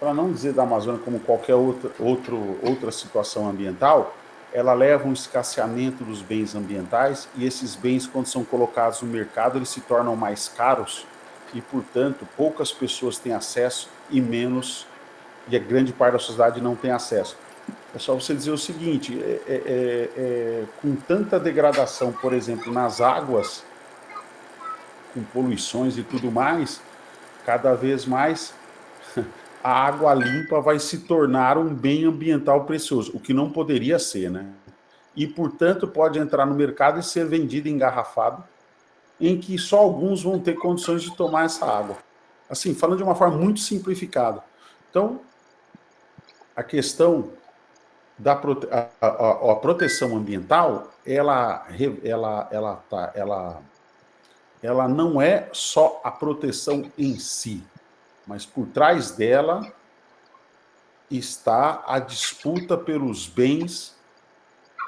[SPEAKER 5] para não dizer da Amazônia como qualquer outra situação ambiental, ela leva um escasseamento dos bens ambientais, e esses bens, quando são colocados no mercado, eles se tornam mais caros e, portanto, poucas pessoas têm acesso e a grande parte da sociedade não tem acesso. É só você dizer o seguinte, com tanta degradação, por exemplo, nas águas, com poluições e tudo mais, cada vez mais a água limpa vai se tornar um bem ambiental precioso, o que não poderia ser, né? E, portanto, pode entrar no mercado e ser vendido engarrafado, em que só alguns vão ter condições de tomar essa água. Assim, falando de uma forma muito simplificada. Então, a questão da proteção ambiental, ela não é só a proteção em si, mas por trás dela está a disputa pelos bens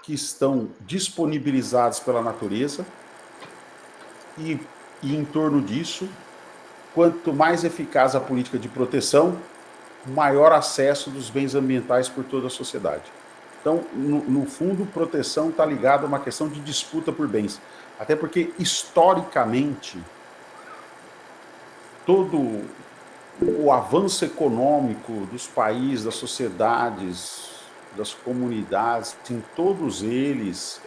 [SPEAKER 5] que estão disponibilizados pela natureza, e em torno disso, quanto mais eficaz a política de proteção, maior acesso dos bens ambientais por toda a sociedade. Então, no fundo, proteção está ligada a uma questão de disputa por bens. Até porque, historicamente, todo o avanço econômico dos países, das sociedades, das comunidades, em todos eles,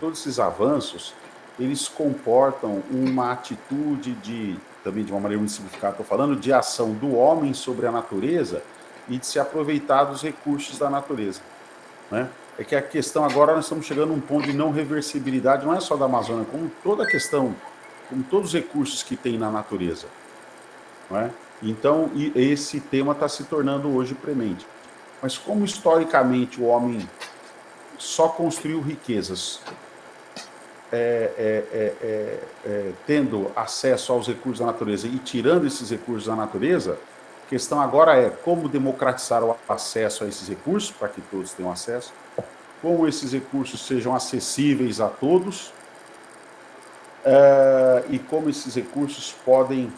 [SPEAKER 5] todos esses avanços, eles comportam uma atitude também de uma maneira muito simplificada, estou falando, de ação do homem sobre a natureza e de se aproveitar dos recursos da natureza. Né? É que a questão agora, nós estamos chegando a um ponto de não reversibilidade, não é só da Amazônia, como toda a questão, como todos os recursos que tem na natureza. Não é? Então, esse tema está se tornando hoje premente. Mas como historicamente o homem só construiu riquezas tendo acesso aos recursos da natureza e tirando esses recursos da natureza, a questão agora é como democratizar o acesso a esses recursos, para que todos tenham acesso, como esses recursos sejam acessíveis a todos, e como esses recursos podem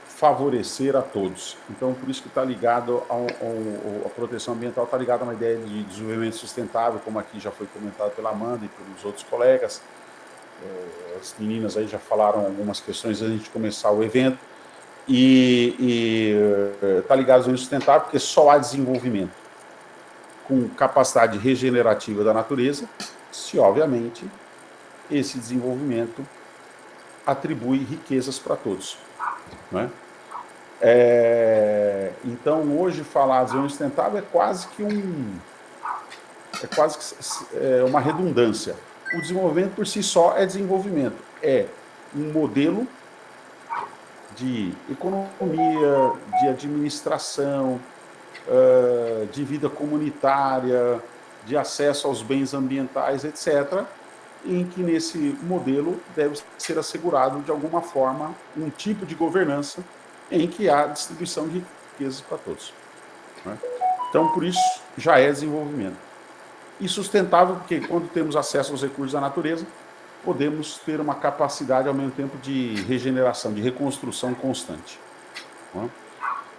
[SPEAKER 5] favorecer a todos. Então, por isso que está ligado a proteção ambiental, está ligado a uma ideia de desenvolvimento sustentável, como aqui já foi comentado pela Amanda e pelos outros colegas. As meninas aí já falaram algumas questões antes de começar o evento. E está ligado ao desenvolvimento sustentável porque só há desenvolvimento com capacidade regenerativa da natureza se, obviamente, esse desenvolvimento atribui riquezas para todos, né? Então, hoje, falar de desenvolvimento sustentável é quase que uma redundância. O desenvolvimento por si só é desenvolvimento. É um modelo de economia, de administração, de vida comunitária, de acesso aos bens ambientais, etc., em que nesse modelo deve ser assegurado, de alguma forma, um tipo de governança em que há distribuição de riquezas para todos, né? Então, por isso, já é desenvolvimento. E sustentável, porque quando temos acesso aos recursos da natureza, podemos ter uma capacidade, ao mesmo tempo, de regeneração, de reconstrução constante, né?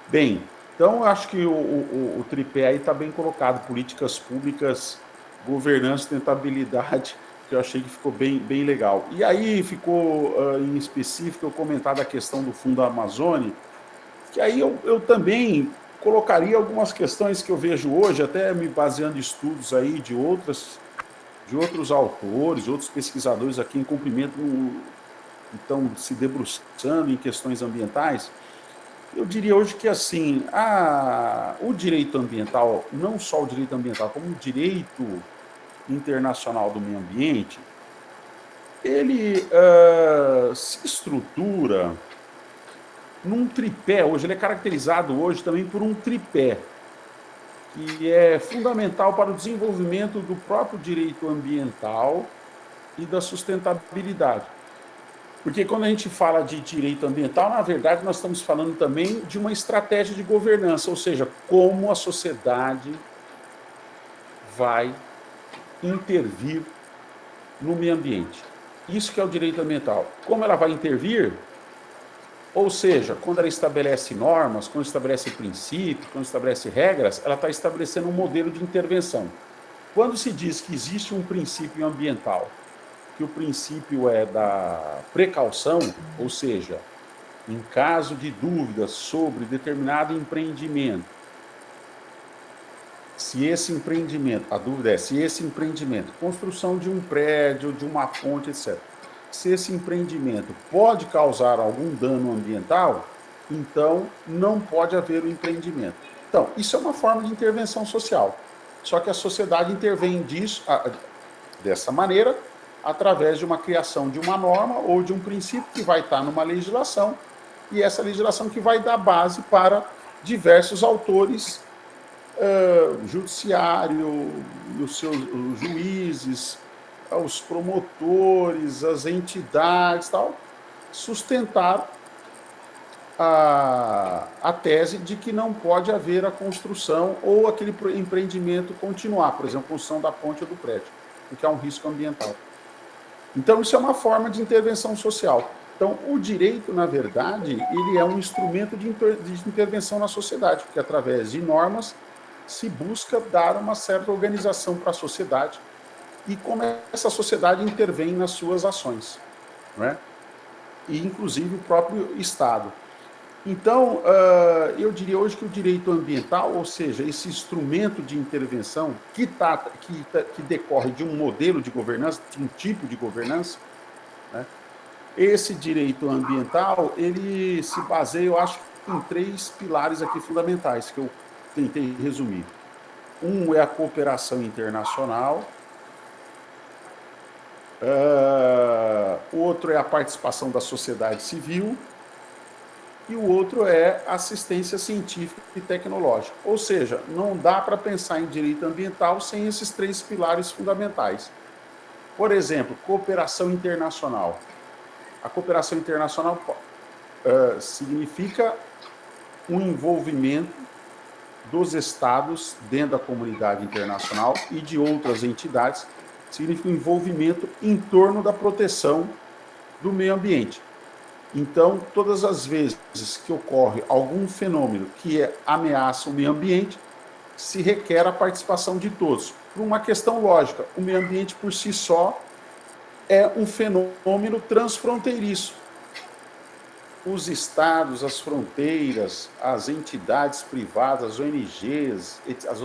[SPEAKER 5] Bem, então, eu acho que o tripé aí está bem colocado, políticas públicas, governança, sustentabilidade, que eu achei que ficou bem legal. E aí ficou, em específico, eu comentar da questão do Fundo Amazônia, que aí eu também colocaria algumas questões que eu vejo hoje, até me baseando em estudos aí de outros autores, outros pesquisadores aqui em cumprimento, então, se debruçando em questões ambientais. Eu diria hoje que, assim, o direito ambiental, não só o direito ambiental, como o direito internacional do meio ambiente, ele se estrutura num tripé. Hoje ele é caracterizado hoje também por um tripé, que é fundamental para o desenvolvimento do próprio direito ambiental e da sustentabilidade. Porque quando a gente fala de direito ambiental, na verdade, nós estamos falando também de uma estratégia de governança, ou seja, como a sociedade vai intervir no meio ambiente. Isso que é o direito ambiental. Como ela vai intervir, ou seja, quando ela estabelece normas, quando estabelece princípios, quando estabelece regras, ela está estabelecendo um modelo de intervenção. Quando se diz que existe um princípio ambiental, que o princípio é da precaução, ou seja, em caso de dúvidas sobre determinado empreendimento, se esse empreendimento, a dúvida é se esse empreendimento, construção de um prédio, de uma ponte, etc., se esse empreendimento pode causar algum dano ambiental, então não pode haver o empreendimento. Então, isso é uma forma de intervenção social. Só que a sociedade intervém dessa maneira, através de uma criação de uma norma ou de um princípio que vai estar numa legislação, e essa legislação que vai dar base para diversos autores, judiciário, os juízes, os promotores, as entidades, tal, sustentar a tese de que não pode haver a construção ou aquele empreendimento continuar, por exemplo, a construção da ponte ou do prédio, porque há um risco ambiental. Então, isso é uma forma de intervenção social. Então, o direito, na verdade, ele é um instrumento de intervenção na sociedade, porque através de normas se busca dar uma certa organização para a sociedade e como essa sociedade intervém nas suas ações, né? E, inclusive, o próprio Estado. Então, eu diria hoje que o direito ambiental, ou seja, esse instrumento de intervenção que decorre de um modelo de governança, de um tipo de governança, né? Esse direito ambiental, ele se baseia, eu acho, em 3 pilares aqui fundamentais, que eu tentei resumir. Um é a cooperação internacional, o outro é a participação da sociedade civil, e o outro é assistência científica e tecnológica. Ou seja, não dá para pensar em direito ambiental sem esses 3 pilares fundamentais. Por exemplo, cooperação internacional. A cooperação internacional significa um envolvimento dos estados dentro da comunidade internacional e de outras entidades, significa um envolvimento em torno da proteção do meio ambiente. Então, todas as vezes que ocorre algum fenômeno que ameaça o meio ambiente, se requer a participação de todos. Por uma questão lógica, o meio ambiente por si só é um fenômeno transfronteiriço. Os estados, as fronteiras, as entidades privadas, as ONGs, as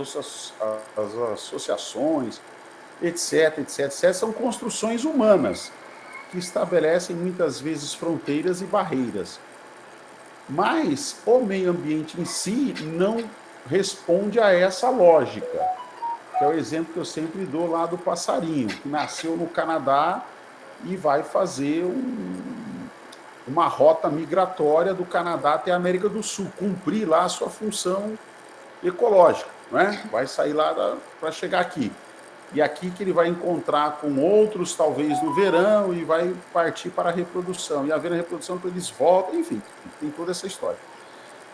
[SPEAKER 5] associações, etc., são construções humanas que estabelecem muitas vezes fronteiras e barreiras. Mas o meio ambiente em si não responde a essa lógica, que é o exemplo que eu sempre dou lá do passarinho, que nasceu no Canadá e vai fazer uma rota migratória do Canadá até a América do Sul, cumprir lá a sua função ecológica, né? Vai sair lá para chegar aqui. E aqui que ele vai encontrar com outros, talvez no verão, e vai partir para a reprodução. E havendo a reprodução, eles voltam, enfim, tem toda essa história.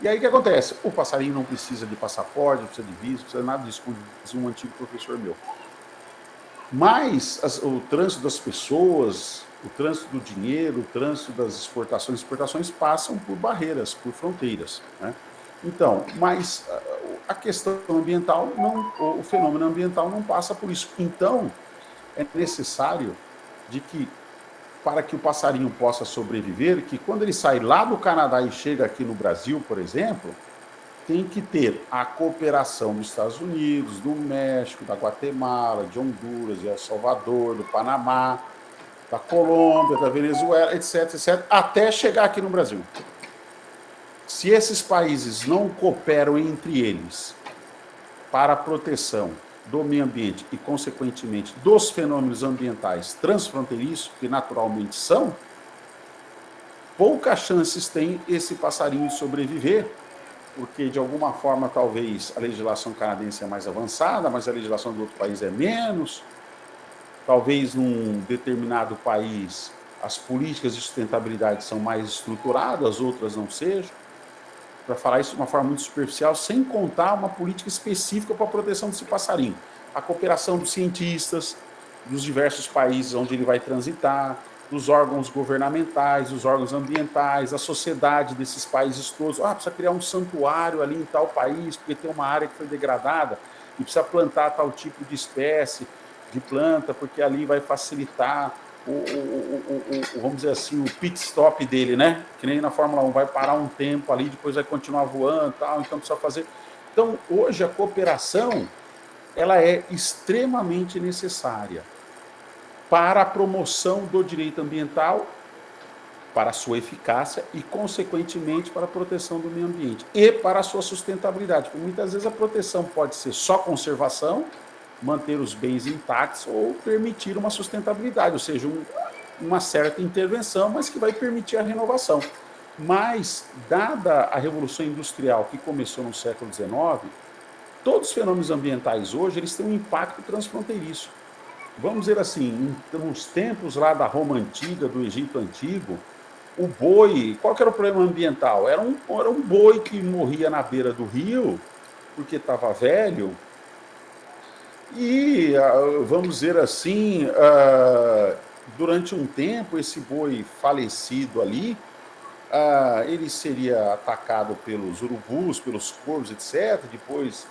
[SPEAKER 5] E aí o que acontece? O passarinho não precisa de passaporte, não precisa de visto, não precisa de nada disso, como dizia um antigo professor meu. Mas o trânsito das pessoas, o trânsito do dinheiro, o trânsito das exportações passam por barreiras, por fronteiras, né? Então, mas a questão ambiental, o fenômeno ambiental não passa por isso. Então, é necessário de que, para que o passarinho possa sobreviver, que quando ele sai lá do Canadá e chega aqui no Brasil, por exemplo, tem que ter a cooperação dos Estados Unidos, do México, da Guatemala, de Honduras, de El Salvador, do Panamá, da Colômbia, da Venezuela, etc., até chegar aqui no Brasil. Se esses países não cooperam entre eles para a proteção do meio ambiente e, consequentemente, dos fenômenos ambientais transfronteiriços, que naturalmente são, poucas chances tem esse passarinho de sobreviver, porque, de alguma forma, talvez a legislação canadense é mais avançada, mas a legislação do outro país é menos. Talvez, num determinado país, as políticas de sustentabilidade são mais estruturadas, outras não sejam. Para falar isso de uma forma muito superficial, sem contar uma política específica para a proteção desse passarinho. A cooperação dos cientistas, dos diversos países onde ele vai transitar, dos órgãos governamentais, dos órgãos ambientais, a sociedade desses países todos. Precisa criar um santuário ali em tal país, porque tem uma área que foi degradada, e precisa plantar tal tipo de espécie de planta, porque ali vai facilitar vamos dizer assim, o pit stop dele, né? Que nem na Fórmula 1, vai parar um tempo ali, depois vai continuar voando, tal, então precisa fazer. Então, hoje a cooperação, ela é extremamente necessária para a promoção do direito ambiental, para a sua eficácia e, consequentemente, para a proteção do meio ambiente e para a sua sustentabilidade. Porque muitas vezes a proteção pode ser só conservação, manter os bens intactos ou permitir uma sustentabilidade, ou seja, uma certa intervenção, mas que vai permitir a renovação. Mas, dada a Revolução Industrial que começou no século XIX, todos os fenômenos ambientais hoje eles têm um impacto transfronteiriço. Vamos dizer assim, nos tempos lá da Roma Antiga, do Egito Antigo, o boi, qual que era o problema ambiental? Era um boi que morria na beira do rio, porque estava velho. E, vamos dizer assim, durante um tempo, esse boi falecido ali, ele seria atacado pelos urubus, pelos corvos, etc. Depois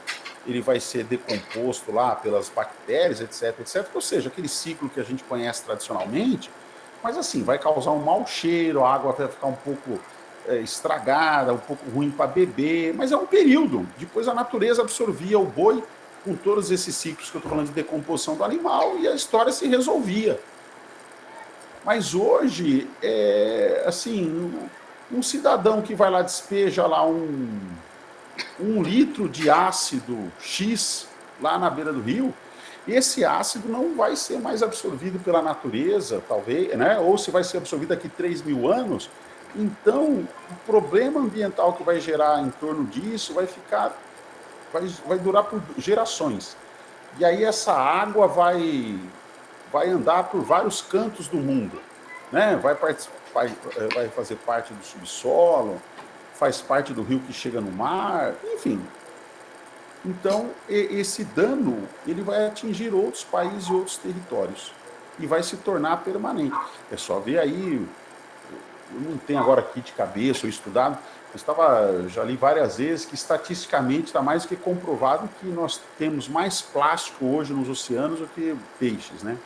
[SPEAKER 5] ele vai ser decomposto lá pelas bactérias, etc., etc. Ou seja, aquele ciclo que a gente conhece tradicionalmente, mas assim, vai causar um mau cheiro, a água vai ficar um pouco estragada, um pouco ruim para beber, mas é um período. Depois a natureza absorvia o boi com todos esses ciclos que eu estou falando de decomposição do animal, e a história se resolvia. Mas hoje, assim, um cidadão que vai lá, despeja lá um litro de ácido X lá na beira do rio, esse ácido não vai ser mais absorvido pela natureza, talvez, né? Ou se vai ser absorvido daqui 3.000 anos. Então, o problema ambiental que vai gerar em torno disso vai durar por gerações. E aí essa água vai vai andar por vários cantos do mundo, né? Vai fazer parte do subsolo, faz parte do rio que chega no mar, enfim. Então, esse dano ele vai atingir outros países e outros territórios e vai se tornar permanente. É só ver aí, eu não tenho agora aqui de cabeça ou estudado, já li várias vezes que estatisticamente está mais do que comprovado que nós temos mais plástico hoje nos oceanos do que peixes, né?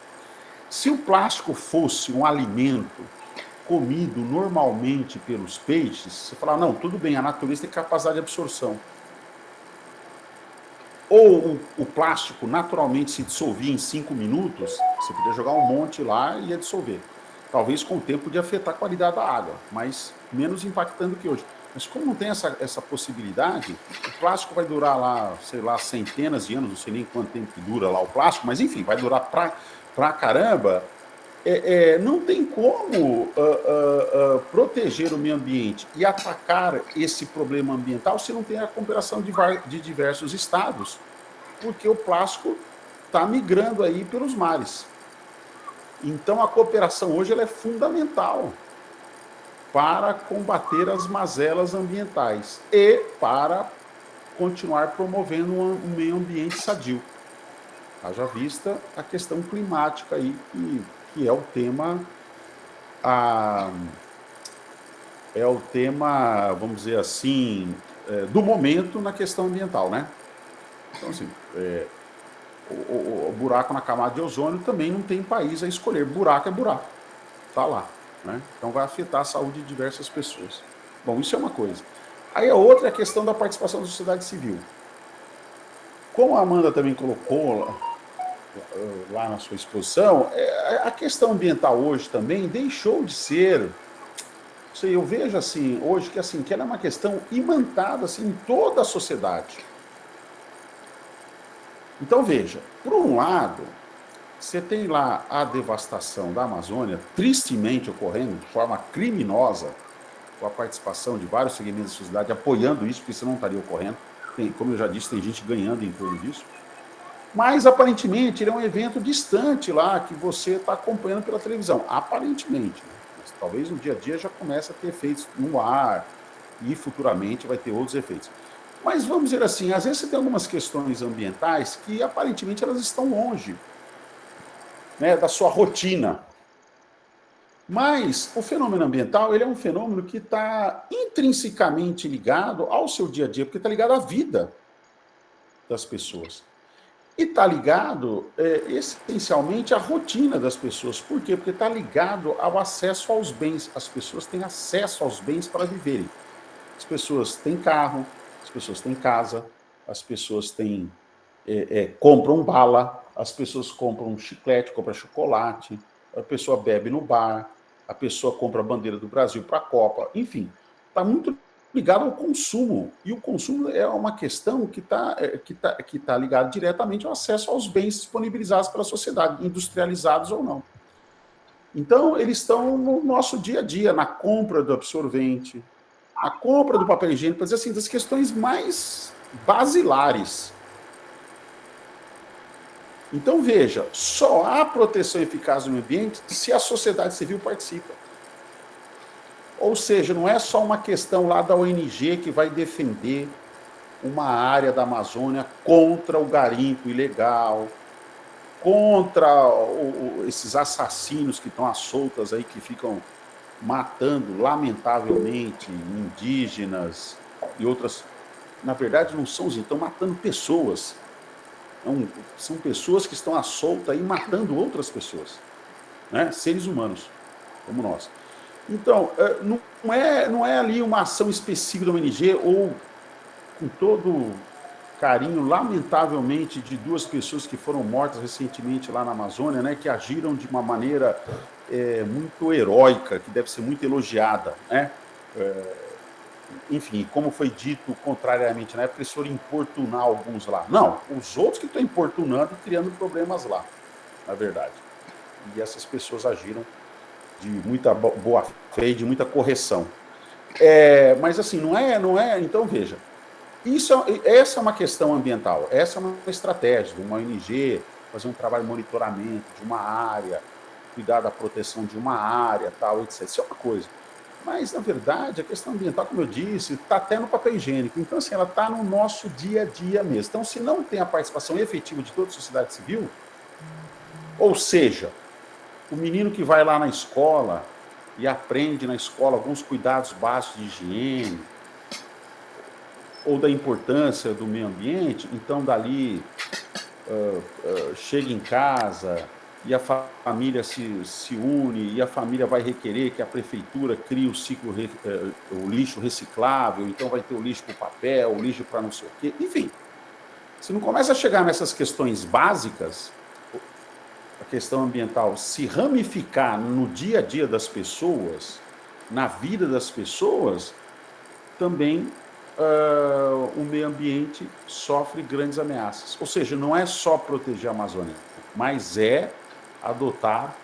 [SPEAKER 5] Se o plástico fosse um alimento comido normalmente pelos peixes, você fala, não, tudo bem, a natureza tem capacidade de absorção. Ou o plástico naturalmente se dissolvia em 5 minutos, você podia jogar um monte lá e ia dissolver. Talvez com o tempo podia afetar a qualidade da água, mas menos impactando que hoje. Mas como não tem essa possibilidade, o plástico vai durar lá, sei lá, centenas de anos, não sei nem quanto tempo que dura lá o plástico, mas enfim, vai durar pra caramba. Não tem como proteger o meio ambiente e atacar esse problema ambiental se não tem a cooperação de diversos estados, porque o plástico está migrando aí pelos mares. Então, a cooperação hoje ela é fundamental para combater as mazelas ambientais e para continuar promovendo um meio ambiente sadio. Haja vista a questão climática aí, que é o tema, vamos dizer assim, do momento na questão ambiental, né? Então, assim, o buraco na camada de ozônio também não tem país a escolher. Buraco é buraco. Está lá. Né? Então vai afetar a saúde de diversas pessoas. Bom, isso é uma coisa. Aí a outra é a questão da participação da sociedade civil. Como a Amanda também colocou lá na sua exposição, a questão ambiental hoje também deixou de ser... Eu vejo assim, hoje que ela é uma questão imantada assim, em toda a sociedade. Então, veja, por um lado, você tem lá a devastação da Amazônia, tristemente ocorrendo, de forma criminosa, com a participação de vários segmentos da sociedade apoiando isso, porque isso não estaria ocorrendo. Como eu já disse, tem gente ganhando em torno disso. Mas, aparentemente, ele é um evento distante lá, que você está acompanhando pela televisão. Aparentemente. Mas, talvez no dia a dia já comece a ter efeitos no ar e futuramente vai ter outros efeitos. Mas vamos dizer assim, às vezes você tem algumas questões ambientais que aparentemente elas estão longe, né, da sua rotina. Mas o fenômeno ambiental ele é um fenômeno que está intrinsecamente ligado ao seu dia a dia, porque está ligado à vida das pessoas. E está ligado essencialmente à rotina das pessoas. Por quê? Porque está ligado ao acesso aos bens. As pessoas têm acesso aos bens para viverem. As pessoas têm carro, as pessoas têm casa, as pessoas compram bala, as pessoas compram chiclete, compram chocolate, a pessoa bebe no bar, a pessoa compra a bandeira do Brasil para a Copa, enfim, está muito ligado ao consumo. E o consumo é uma questão que tá ligado diretamente ao acesso aos bens disponibilizados pela sociedade, industrializados ou não. Então, eles estão no nosso dia a dia, na compra do absorvente, a compra do papel higiênico, para dizer assim, das questões mais basilares. Então, veja, só há proteção eficaz do meio ambiente se a sociedade civil participa. Ou seja, não é só uma questão lá da ONG que vai defender uma área da Amazônia contra o garimpo ilegal, contra esses assassinos que estão às soltas aí, que ficam matando, lamentavelmente, indígenas e outras. Na verdade, não são, estão matando pessoas. São pessoas que estão à solta e matando outras pessoas, né? Seres humanos, como nós. Então, não é ali uma ação específica da ONG ou, com todo carinho, lamentavelmente, de 2 pessoas que foram mortas recentemente lá na Amazônia, né, que agiram de uma maneira muito heróica, que deve ser muito elogiada, né? Enfim, como foi dito contrariamente na época, eles foram importunar alguns lá. Não, os outros que estão importunando e criando problemas lá, na verdade. E essas pessoas agiram de muita boa fé e de muita correção. Mas assim, não é. Então, veja, essa é uma questão ambiental, essa é uma estratégia de uma ONG fazer um trabalho de monitoramento de uma área, cuidar da proteção de uma área, tal, etc. Isso é uma coisa. Mas, na verdade, a questão ambiental, como eu disse, está até no papel higiênico. Então, assim, ela está no nosso dia a dia mesmo. Então, se não tem a participação efetiva de toda a sociedade civil, ou seja, o menino que vai lá na escola e aprende na escola alguns cuidados básicos de higiene, ou da importância do meio ambiente, então, dali, chega em casa e a família se une, e a família vai requerer que a prefeitura crie o ciclo, o lixo reciclável, então vai ter o lixo para o papel, o lixo para não sei o quê, enfim. Se não começa a chegar nessas questões básicas, a questão ambiental se ramificar no dia a dia das pessoas, na vida das pessoas, também o meio ambiente sofre grandes ameaças. Ou seja, não é só proteger a Amazônia, mas é adotar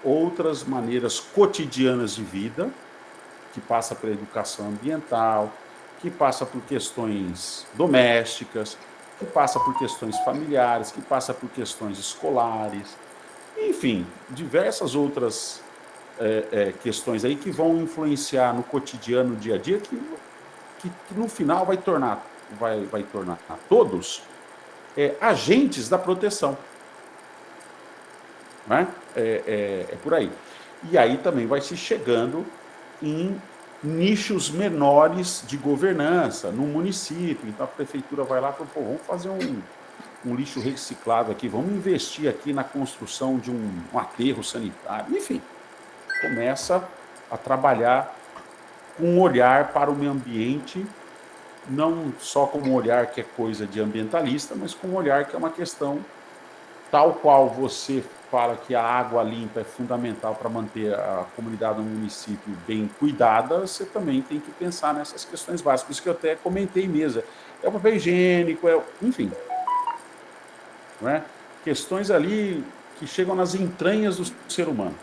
[SPEAKER 5] outras maneiras cotidianas de vida, que passa pela educação ambiental, que passa por questões domésticas, que passa por questões familiares, que passa por questões escolares, enfim, diversas outras questões aí que vão influenciar no cotidiano, no dia a dia, que no final vai tornar todos agentes da proteção. Né? É por aí. E aí também vai se chegando em nichos menores de governança no município. Então a prefeitura vai lá e fala, vamos fazer um lixo reciclado aqui, vamos investir aqui na construção de um aterro sanitário. Enfim, começa a trabalhar com um olhar para o meio ambiente, não só como um olhar que é coisa de ambientalista, mas com um olhar que é uma questão tal qual você fala que a água limpa é fundamental para manter a comunidade do município bem cuidada, você também tem que pensar nessas questões básicas, isso que eu até comentei mesmo. É o papel higiênico, enfim. Não é? Questões ali que chegam nas entranhas do ser humano.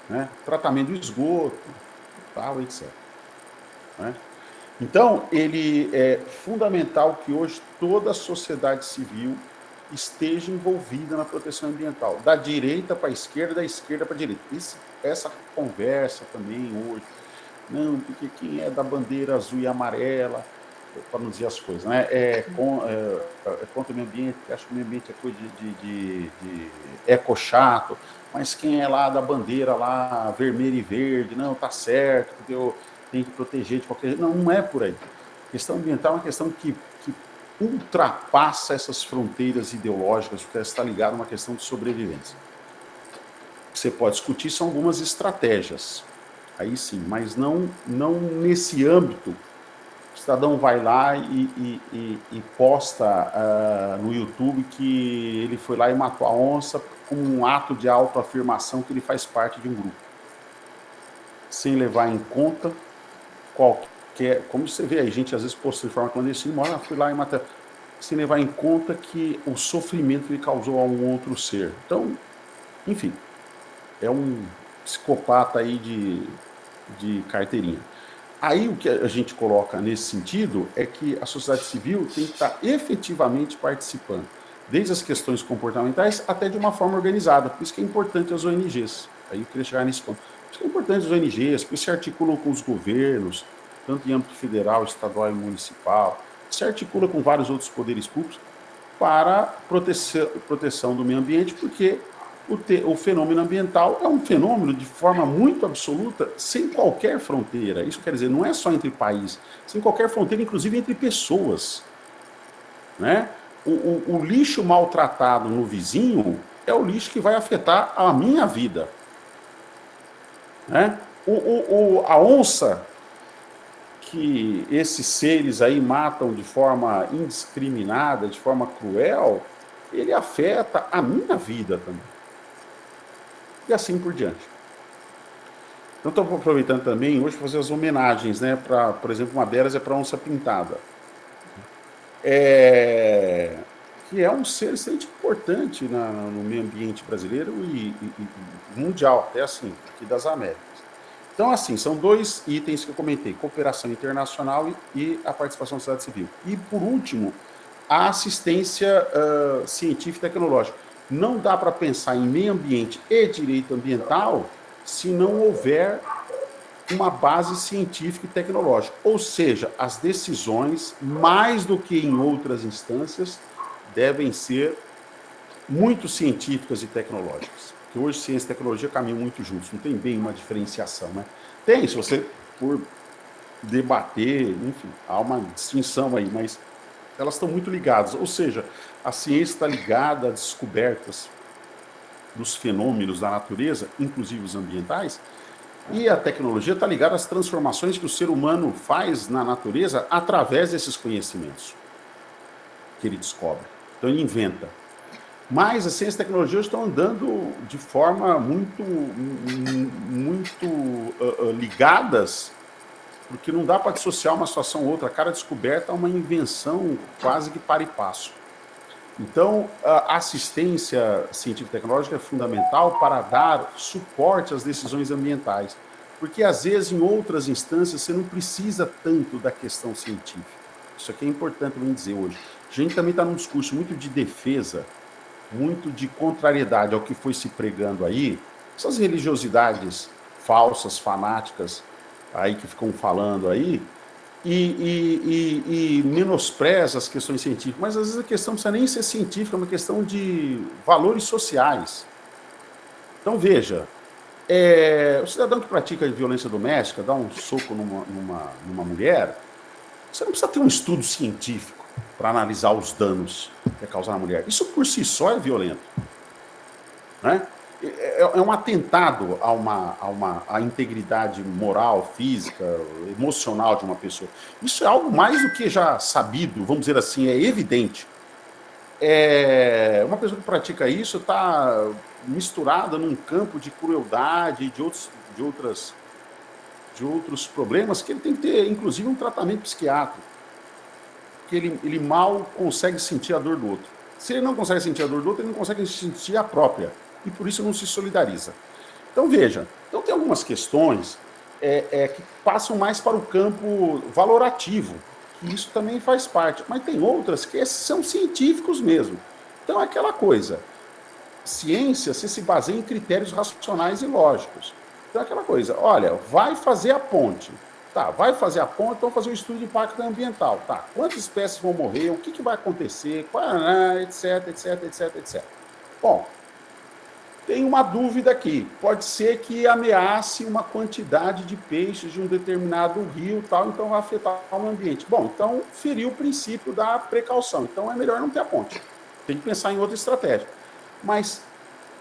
[SPEAKER 5] Né? Tratamento do esgoto, tal, etc. Né? Então, ele é fundamental que hoje toda a sociedade civil esteja envolvida na proteção ambiental, da direita para a esquerda, da esquerda para a direita. Essa conversa também hoje, não, porque quem é da bandeira azul e amarela, para não dizer as coisas, né? Contra o meio ambiente, acho que o meio ambiente é coisa de eco chato, mas quem é lá da bandeira lá vermelha e verde, não, tá certo, porque eu tenho que proteger de qualquer jeito. Não, não é por aí. A questão ambiental é uma questão que ultrapassa essas fronteiras ideológicas, porque está ligado a uma questão de sobrevivência. O que você pode discutir são algumas estratégias, aí sim, mas não nesse âmbito. O cidadão vai lá e posta no YouTube que ele foi lá e matou a onça como um ato de autoafirmação que ele faz parte de um grupo, sem levar em conta qualquer... Como você vê aí, gente às vezes posta de forma clandestina, fui lá e matei, sem levar em conta que o sofrimento ele causou a um outro ser. Então, enfim, é um psicopata aí de carteirinha. Aí o que a gente coloca nesse sentido é que a sociedade civil tem que estar efetivamente participando, desde as questões comportamentais até de uma forma organizada. Por isso que é importante as ONGs. Aí eu queria chegar nesse ponto. Por isso que é importante as ONGs, porque se articulam com os governos, tanto em âmbito federal, estadual e municipal, se articula com vários outros poderes públicos para proteção do meio ambiente, porque o fenômeno ambiental é um fenômeno de forma muito absoluta, sem qualquer fronteira. Isso quer dizer, não é só entre países, sem qualquer fronteira, inclusive entre pessoas. Né? O lixo maltratado no vizinho é o lixo que vai afetar a minha vida. Né? A onça que esses seres aí matam de forma indiscriminada, de forma cruel, ele afeta a minha vida também. E assim por diante. Então, estou aproveitando também hoje para fazer as homenagens, né? Por exemplo, uma delas é para a onça pintada. Que é um ser extremamente importante no meio ambiente brasileiro e mundial, até assim, aqui das Américas. Então, assim, são dois itens que eu comentei, cooperação internacional e a participação da sociedade civil. E, por último, a assistência científica e tecnológica. Não dá para pensar em meio ambiente e direito ambiental se não houver uma base científica e tecnológica. Ou seja, as decisões, mais do que em outras instâncias, devem ser muito científicas e tecnológicas. Porque hoje ciência e tecnologia caminham muito juntos, não tem bem uma diferenciação, né? Tem, se você for debater, enfim, há uma distinção aí, mas elas estão muito ligadas. Ou seja, a ciência está ligada a descobertas dos fenômenos da natureza, inclusive os ambientais, e a tecnologia está ligada às transformações que o ser humano faz na natureza através desses conhecimentos que ele descobre. Então ele inventa. Mas a ciência e a tecnologia estão andando de forma muito ligadas, porque não dá para dissociar uma situação ou outra. Cada descoberta é uma invenção quase que para e passo. Então, a assistência científica e tecnológica é fundamental para dar suporte às decisões ambientais, porque, às vezes, em outras instâncias, você não precisa tanto da questão científica. Isso aqui é importante para mim dizer hoje. A gente também está num discurso muito de defesa, muito de contrariedade ao que foi se pregando aí, essas religiosidades falsas, fanáticas, aí que ficam falando aí, e menospreza as questões científicas, mas às vezes a questão não precisa nem ser científica, é uma questão de valores sociais. Então, veja, o cidadão que pratica violência doméstica, dá um soco numa mulher, você não precisa ter um estudo científico para analisar os danos que é causar na mulher. Isso por si só é violento. Né? É um atentado à integridade moral, física, emocional de uma pessoa. Isso é algo mais do que já sabido, vamos dizer assim, é evidente. Uma pessoa que pratica isso está misturada num campo de crueldade e de outros problemas que ele tem que ter, inclusive, um tratamento psiquiátrico. Porque ele mal consegue sentir a dor do outro. Se ele não consegue sentir a dor do outro, ele não consegue sentir a própria. E por isso não se solidariza. Então, veja, tem algumas questões que passam mais para o campo valorativo, que isso também faz parte. Mas tem outras que são científicos mesmo. Então, é aquela coisa. Ciência, você se baseia em critérios racionais e lógicos. Então, é aquela coisa. Olha, vai fazer a ponte. Tá, vai fazer a ponte, então fazer um estudo de impacto ambiental. Tá, quantas espécies vão morrer, o que vai acontecer, etc, etc, etc, etc. Bom, tem uma dúvida aqui. Pode ser que ameace uma quantidade de peixes de um determinado rio, tal, então vai afetar o ambiente. Bom, então feriu o princípio da precaução. Então é melhor não ter a ponte. Tem que pensar em outra estratégia. Mas,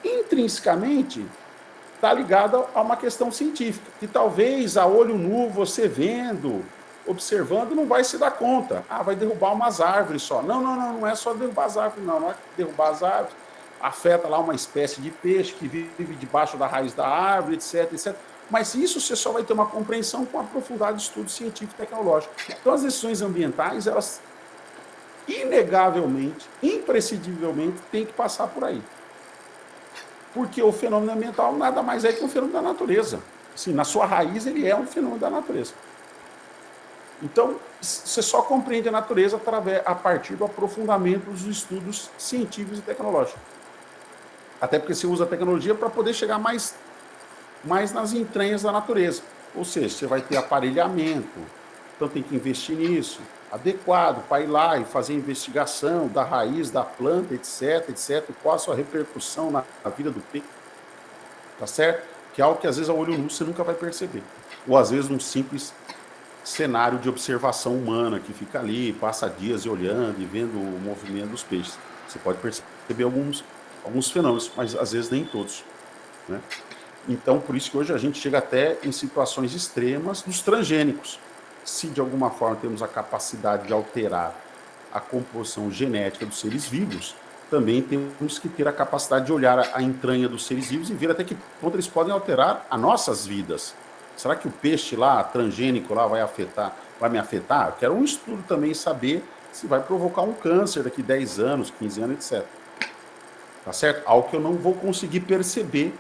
[SPEAKER 5] intrinsecamente, está ligada a uma questão científica, que talvez a olho nu, você vendo, observando, não vai se dar conta. Vai derrubar umas árvores só. Não é só derrubar as árvores, não é derrubar as árvores, afeta lá uma espécie de peixe que vive debaixo da raiz da árvore, etc, etc. Mas isso você só vai ter uma compreensão com aprofundado estudo científico e tecnológico. Então, as decisões ambientais, elas, inegavelmente, imprescindivelmente, têm que passar por aí. Porque o fenômeno ambiental nada mais é que um fenômeno da natureza. Assim, na sua raiz, ele é um fenômeno da natureza. Então, você só compreende a natureza a partir do aprofundamento dos estudos científicos e tecnológicos. Até porque você usa a tecnologia para poder chegar mais nas entranhas da natureza. Ou seja, você vai ter aparelhamento, então tem que investir nisso, adequado, para ir lá e fazer investigação da raiz, da planta, etc, etc, qual a sua repercussão na vida do peixe, tá certo? Que é algo que às vezes a olho nu você nunca vai perceber. Ou às vezes um simples cenário de observação humana que fica ali, passa dias olhando e vendo o movimento dos peixes. Você pode perceber alguns fenômenos, mas às vezes nem todos, né? Então, por isso que hoje a gente chega até em situações extremas dos transgênicos. Se de alguma forma temos a capacidade de alterar a composição genética dos seres vivos, também temos que ter a capacidade de olhar a entranha dos seres vivos e ver até que ponto eles podem alterar as nossas vidas. Será que o peixe lá, transgênico lá, vai me afetar? Eu quero um estudo também, saber se vai provocar um câncer daqui 10 anos, 15 anos, etc. Tá certo? Algo que eu não vou conseguir perceber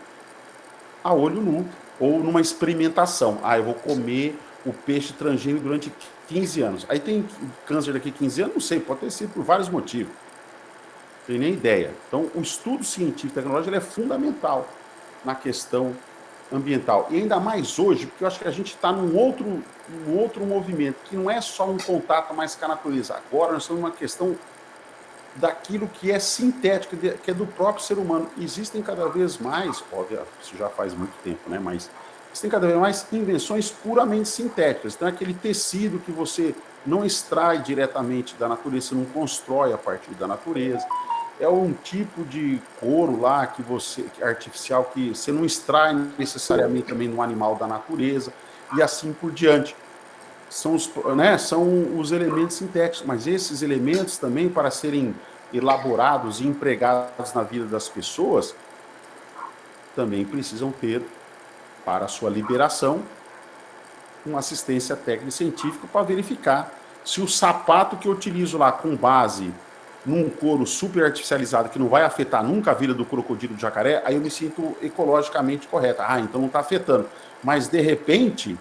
[SPEAKER 5] a olho nu, ou numa experimentação. Eu vou comer o peixe transgênico durante 15 anos. Aí tem câncer daqui a 15 anos? Não sei, pode ter sido por vários motivos. Não tenho nem ideia. Então, o estudo científico e tecnológico ele é fundamental na questão ambiental. E ainda mais hoje, porque eu acho que a gente está num outro movimento, que não é só um contato mais com a natureza. Agora nós estamos numa questão daquilo que é sintético, que é do próprio ser humano. Existem cada vez mais, óbvio, isso já faz muito tempo, né? Mas existem cada vez mais invenções puramente sintéticas. Então, aquele tecido que você não extrai diretamente da natureza, você não constrói a partir da natureza. É um tipo de couro lá artificial que você não extrai necessariamente também no animal da natureza e assim por diante. São os elementos sintéticos, mas esses elementos também, para serem elaborados e empregados na vida das pessoas, também precisam ter, para a sua liberação, uma assistência técnica e científica para verificar se o sapato que eu utilizo lá com base num couro super artificializado que não vai afetar nunca a vida do crocodilo do jacaré, aí eu me sinto ecologicamente correto. Ah, então não está afetando. Mas, de repente,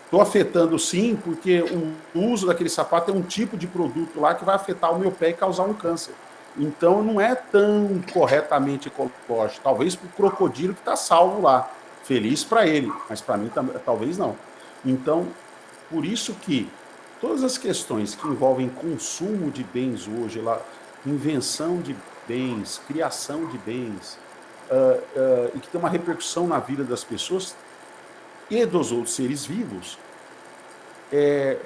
[SPEAKER 5] estou afetando sim, porque o uso daquele sapato é um tipo de produto lá que vai afetar o meu pé e causar um câncer. Então, não é tão corretamente ecológico. Talvez para o crocodilo que está salvo lá. Feliz para ele, mas para mim talvez não. Então, por isso que todas as questões que envolvem consumo de bens hoje, invenção de bens, criação de bens, e que tem uma repercussão na vida das pessoas e dos outros seres vivos,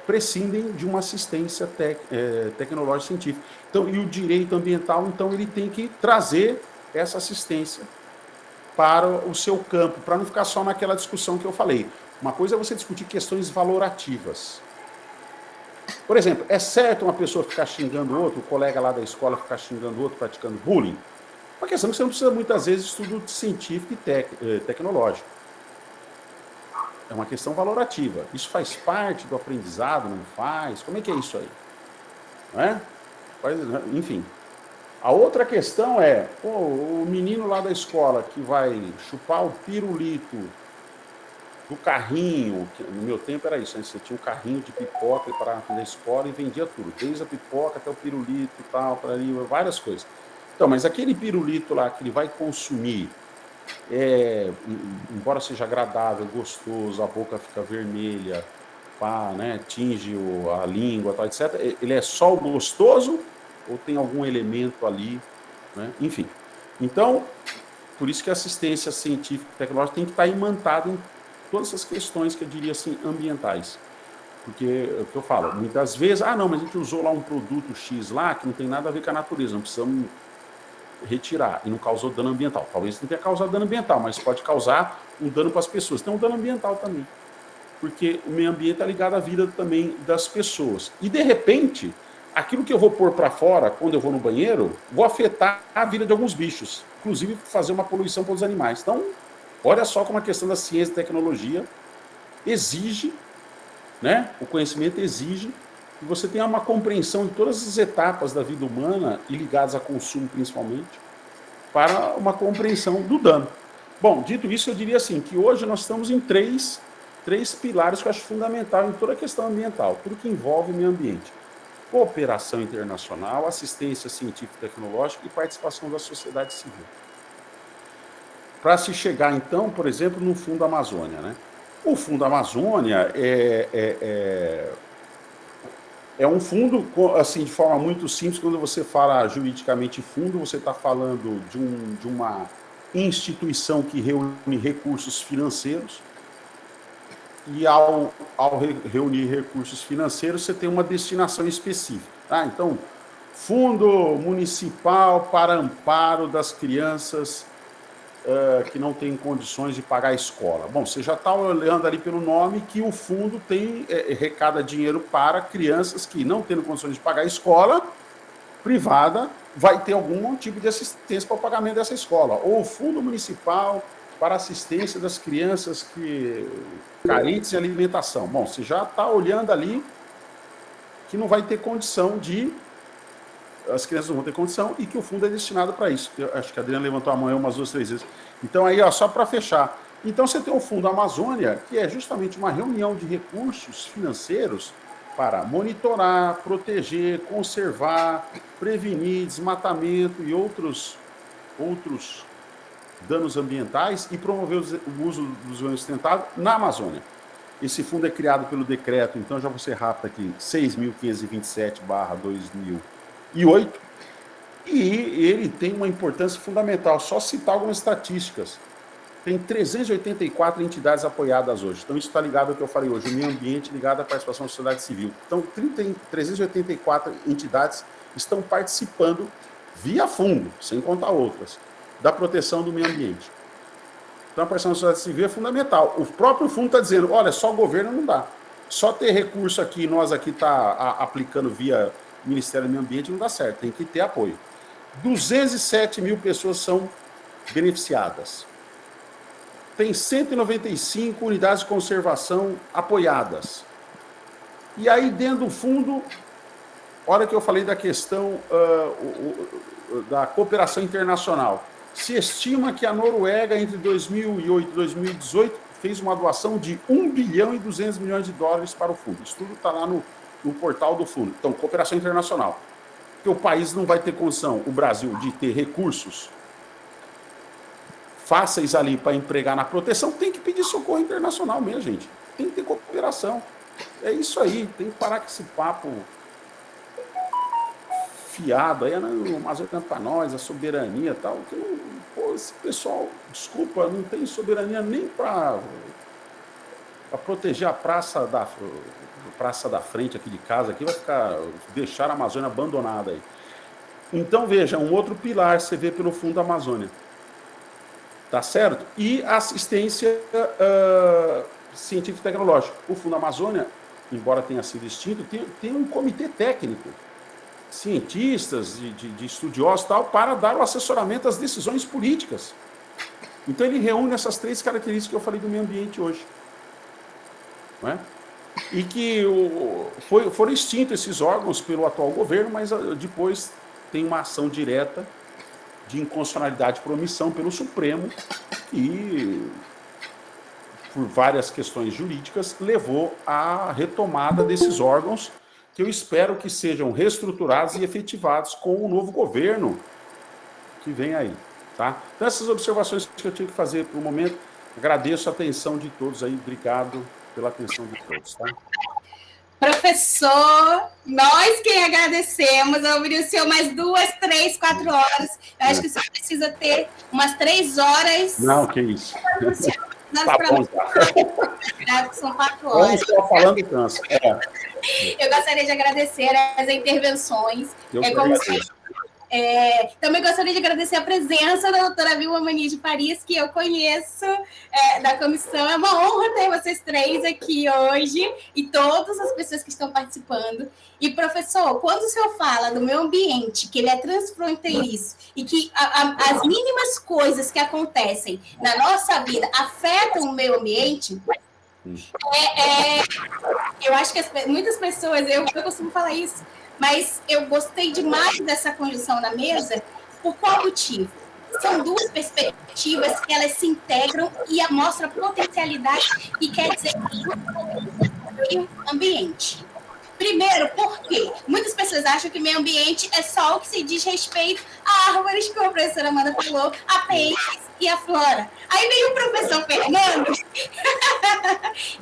[SPEAKER 5] prescindem de uma assistência tecnológica científica. Então, e o direito ambiental, então, ele tem que trazer essa assistência para o seu campo, para não ficar só naquela discussão que eu falei. Uma coisa é você discutir questões valorativas. Por exemplo, é certo uma pessoa ficar xingando outro, o colega lá da escola ficar xingando outro, praticando bullying? Uma questão que você não precisa muitas vezes de estudo científico e tecnológico. É uma questão valorativa. Isso faz parte do aprendizado, não faz? Como é que é isso aí? Não é? Enfim. A outra questão é, o menino lá da escola que vai chupar o pirulito do carrinho, que no meu tempo era isso, né? Você tinha um carrinho de pipoca para a escola e vendia tudo, desde a pipoca até o pirulito e tal, para ali, várias coisas. Então, mas aquele pirulito lá que ele vai consumir, embora seja agradável, gostoso, a boca fica vermelha, né, tinge a língua, tal, etc., ele é só o gostoso ou tem algum elemento ali, né? Enfim. Então, por isso que a assistência científica e tecnológica tem que estar imantada em todas essas questões que eu diria assim, ambientais. Porque, é o que eu falo, muitas vezes, não, mas a gente usou lá um produto X lá que não tem nada a ver com a natureza, não precisamos retirar e não causou dano ambiental. Talvez não tenha causado dano ambiental, mas pode causar um dano para as pessoas. Tem um dano ambiental também. Porque o meio ambiente está ligado à vida também das pessoas. E, de repente, aquilo que eu vou pôr para fora, quando eu vou no banheiro, vou afetar a vida de alguns bichos. Inclusive, fazer uma poluição para os animais. Então, olha só como a questão da ciência e tecnologia exige, né? O conhecimento exige que você tenha uma compreensão de todas as etapas da vida humana e ligadas a consumo principalmente, para uma compreensão do dano. Bom, dito isso, eu diria assim, que hoje nós estamos em três pilares que eu acho fundamental em toda a questão ambiental, tudo que envolve o meio ambiente. Cooperação internacional, assistência científica e tecnológica e participação da sociedade civil. Para se chegar, então, por exemplo, no Fundo Amazônia, né? O Fundo Amazônia é um fundo, assim, de forma muito simples, quando você fala juridicamente fundo, você está falando de uma instituição que reúne recursos financeiros, e ao reunir recursos financeiros, você tem uma destinação específica. Tá? Então, Fundo Municipal para Amparo das Crianças que não têm condições de pagar a escola. Bom, você já está olhando ali pelo nome que o fundo arrecada dinheiro para crianças que, não tendo condições de pagar a escola privada, vai ter algum tipo de assistência para o pagamento dessa escola. Ou o Fundo Municipal para assistência das crianças carentes em alimentação. Bom, você já está olhando ali que não vai ter condição as crianças não vão ter condição e que o fundo é destinado para isso. Eu acho que a Adriana levantou a mão umas 2, 3 vezes. Então, aí, só para fechar, Então, você tem o Fundo Amazônia, que é justamente uma reunião de recursos financeiros para monitorar, proteger, conservar, prevenir desmatamento e outros danos ambientais e promover o uso do desenvolvimento sustentável na Amazônia. Esse fundo é criado pelo decreto, então já vou ser rápido aqui, 6.527/2008, e ele tem uma importância fundamental. Só citar algumas estatísticas. Tem 384 entidades apoiadas hoje. Então, isso está ligado ao que eu falei hoje, o meio ambiente ligado à participação da sociedade civil. Então, 384 entidades estão participando via fundo, sem contar outras, da proteção do meio ambiente. Então, a participação da sociedade civil é fundamental. O próprio fundo está dizendo, olha, só o governo não dá. Só ter recurso aqui, nós aqui está aplicando via Ministério do Meio Ambiente, não dá certo. Tem que ter apoio. 207 mil pessoas são beneficiadas. Tem 195 unidades de conservação apoiadas. E aí, dentro do fundo, hora que eu falei da questão da cooperação internacional, se estima que a Noruega, entre 2008 e 2018, fez uma doação de $1 bilhão e 200 milhões para o fundo. Isso tudo está lá no portal do fundo. Então, cooperação internacional. Porque o país não vai ter condição, o Brasil, de ter recursos fáceis ali para empregar na proteção, tem que pedir socorro internacional mesmo, gente. Tem que ter cooperação. É isso aí, tem que parar com esse papo fiado aí, o Amazônia para nós, a soberania e tal. Que não, pô, esse pessoal, desculpa, não tem soberania nem para proteger a praça da frente aqui de casa, aqui vai deixar a Amazônia abandonada aí. Então, veja, um outro pilar você vê pelo Fundo da Amazônia. Tá certo? E assistência científica e tecnológica. O Fundo Amazônia, embora tenha sido extinto, tem um comitê técnico, cientistas, de estudiosos e tal, para dar o assessoramento às decisões políticas. Então, ele reúne essas 3 características que eu falei do meio ambiente hoje. Não é? E que foram extintos esses órgãos pelo atual governo, mas depois tem uma ação direta de inconstitucionalidade por omissão pelo Supremo, e por várias questões jurídicas levou à retomada desses órgãos, que eu espero que sejam reestruturados e efetivados com o novo governo que vem aí. Tá? Então, essas observações que eu tinha que fazer por um momento, agradeço a atenção de todos aí, obrigado pela atenção de todos. Tá?
[SPEAKER 1] Professor, nós quem agradecemos, eu ouvir o senhor mais 2, 3, 4 horas. Eu acho que o senhor precisa ter umas 3 horas.
[SPEAKER 5] Não, que isso.
[SPEAKER 1] Tá bom, já. São 4 horas.
[SPEAKER 5] Vamos só falando cansa.
[SPEAKER 1] Eu gostaria de agradecer as intervenções. Também gostaria de agradecer a presença da doutora Vilma Muniz de Paris, que eu conheço da comissão. É uma honra ter vocês 3 aqui hoje e todas as pessoas que estão participando. E, professor, quando o senhor fala do meio ambiente, que ele é transfronteiriço e que as mínimas coisas que acontecem na nossa vida afetam o meio ambiente, eu acho que muitas pessoas, eu costumo falar isso, mas eu gostei demais dessa conjunção na mesa. Por qual motivo? São 2 perspectivas que elas se integram e mostram a potencialidade e quer dizer meio ambiente. Primeiro, por quê? Muitas pessoas acham que meio ambiente é só o que se diz respeito a árvores, como a professora Amanda falou, a peixes e a flora. Aí vem o professor Fernando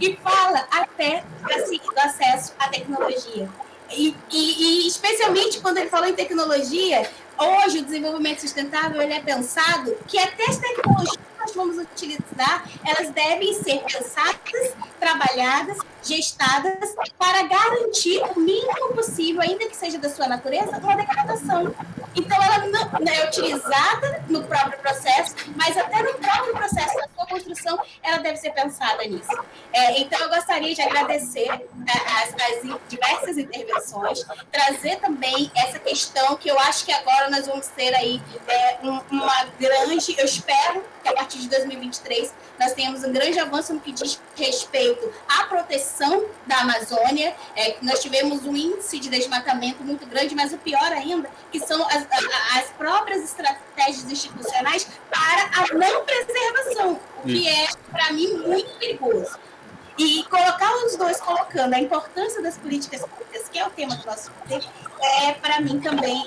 [SPEAKER 1] e fala até do acesso à tecnologia. E especialmente quando ele falou em tecnologia, hoje o desenvolvimento sustentável ele é pensado que até as tecnologias que nós vamos utilizar, elas devem ser pensadas, trabalhadas, gestadas para garantir o mínimo possível, ainda que seja da sua natureza, uma degradação. Então, ela não é utilizada no próprio processo, mas até no próprio processo da sua construção, ela deve ser pensada nisso. Então, eu gostaria de agradecer as diversas intervenções, trazer também essa questão que eu acho que agora nós vamos ter aí uma grande, eu espero que a partir de 2023 nós tenhamos um grande avanço no que diz respeito à proteção da Amazônia. Nós tivemos um índice de desmatamento muito grande, mas o pior ainda, que são as próprias estratégias institucionais para a não preservação, o que é, para mim, muito perigoso. E colocar os dois, colocando a importância das políticas públicas, que é o tema do nosso poder, para mim, também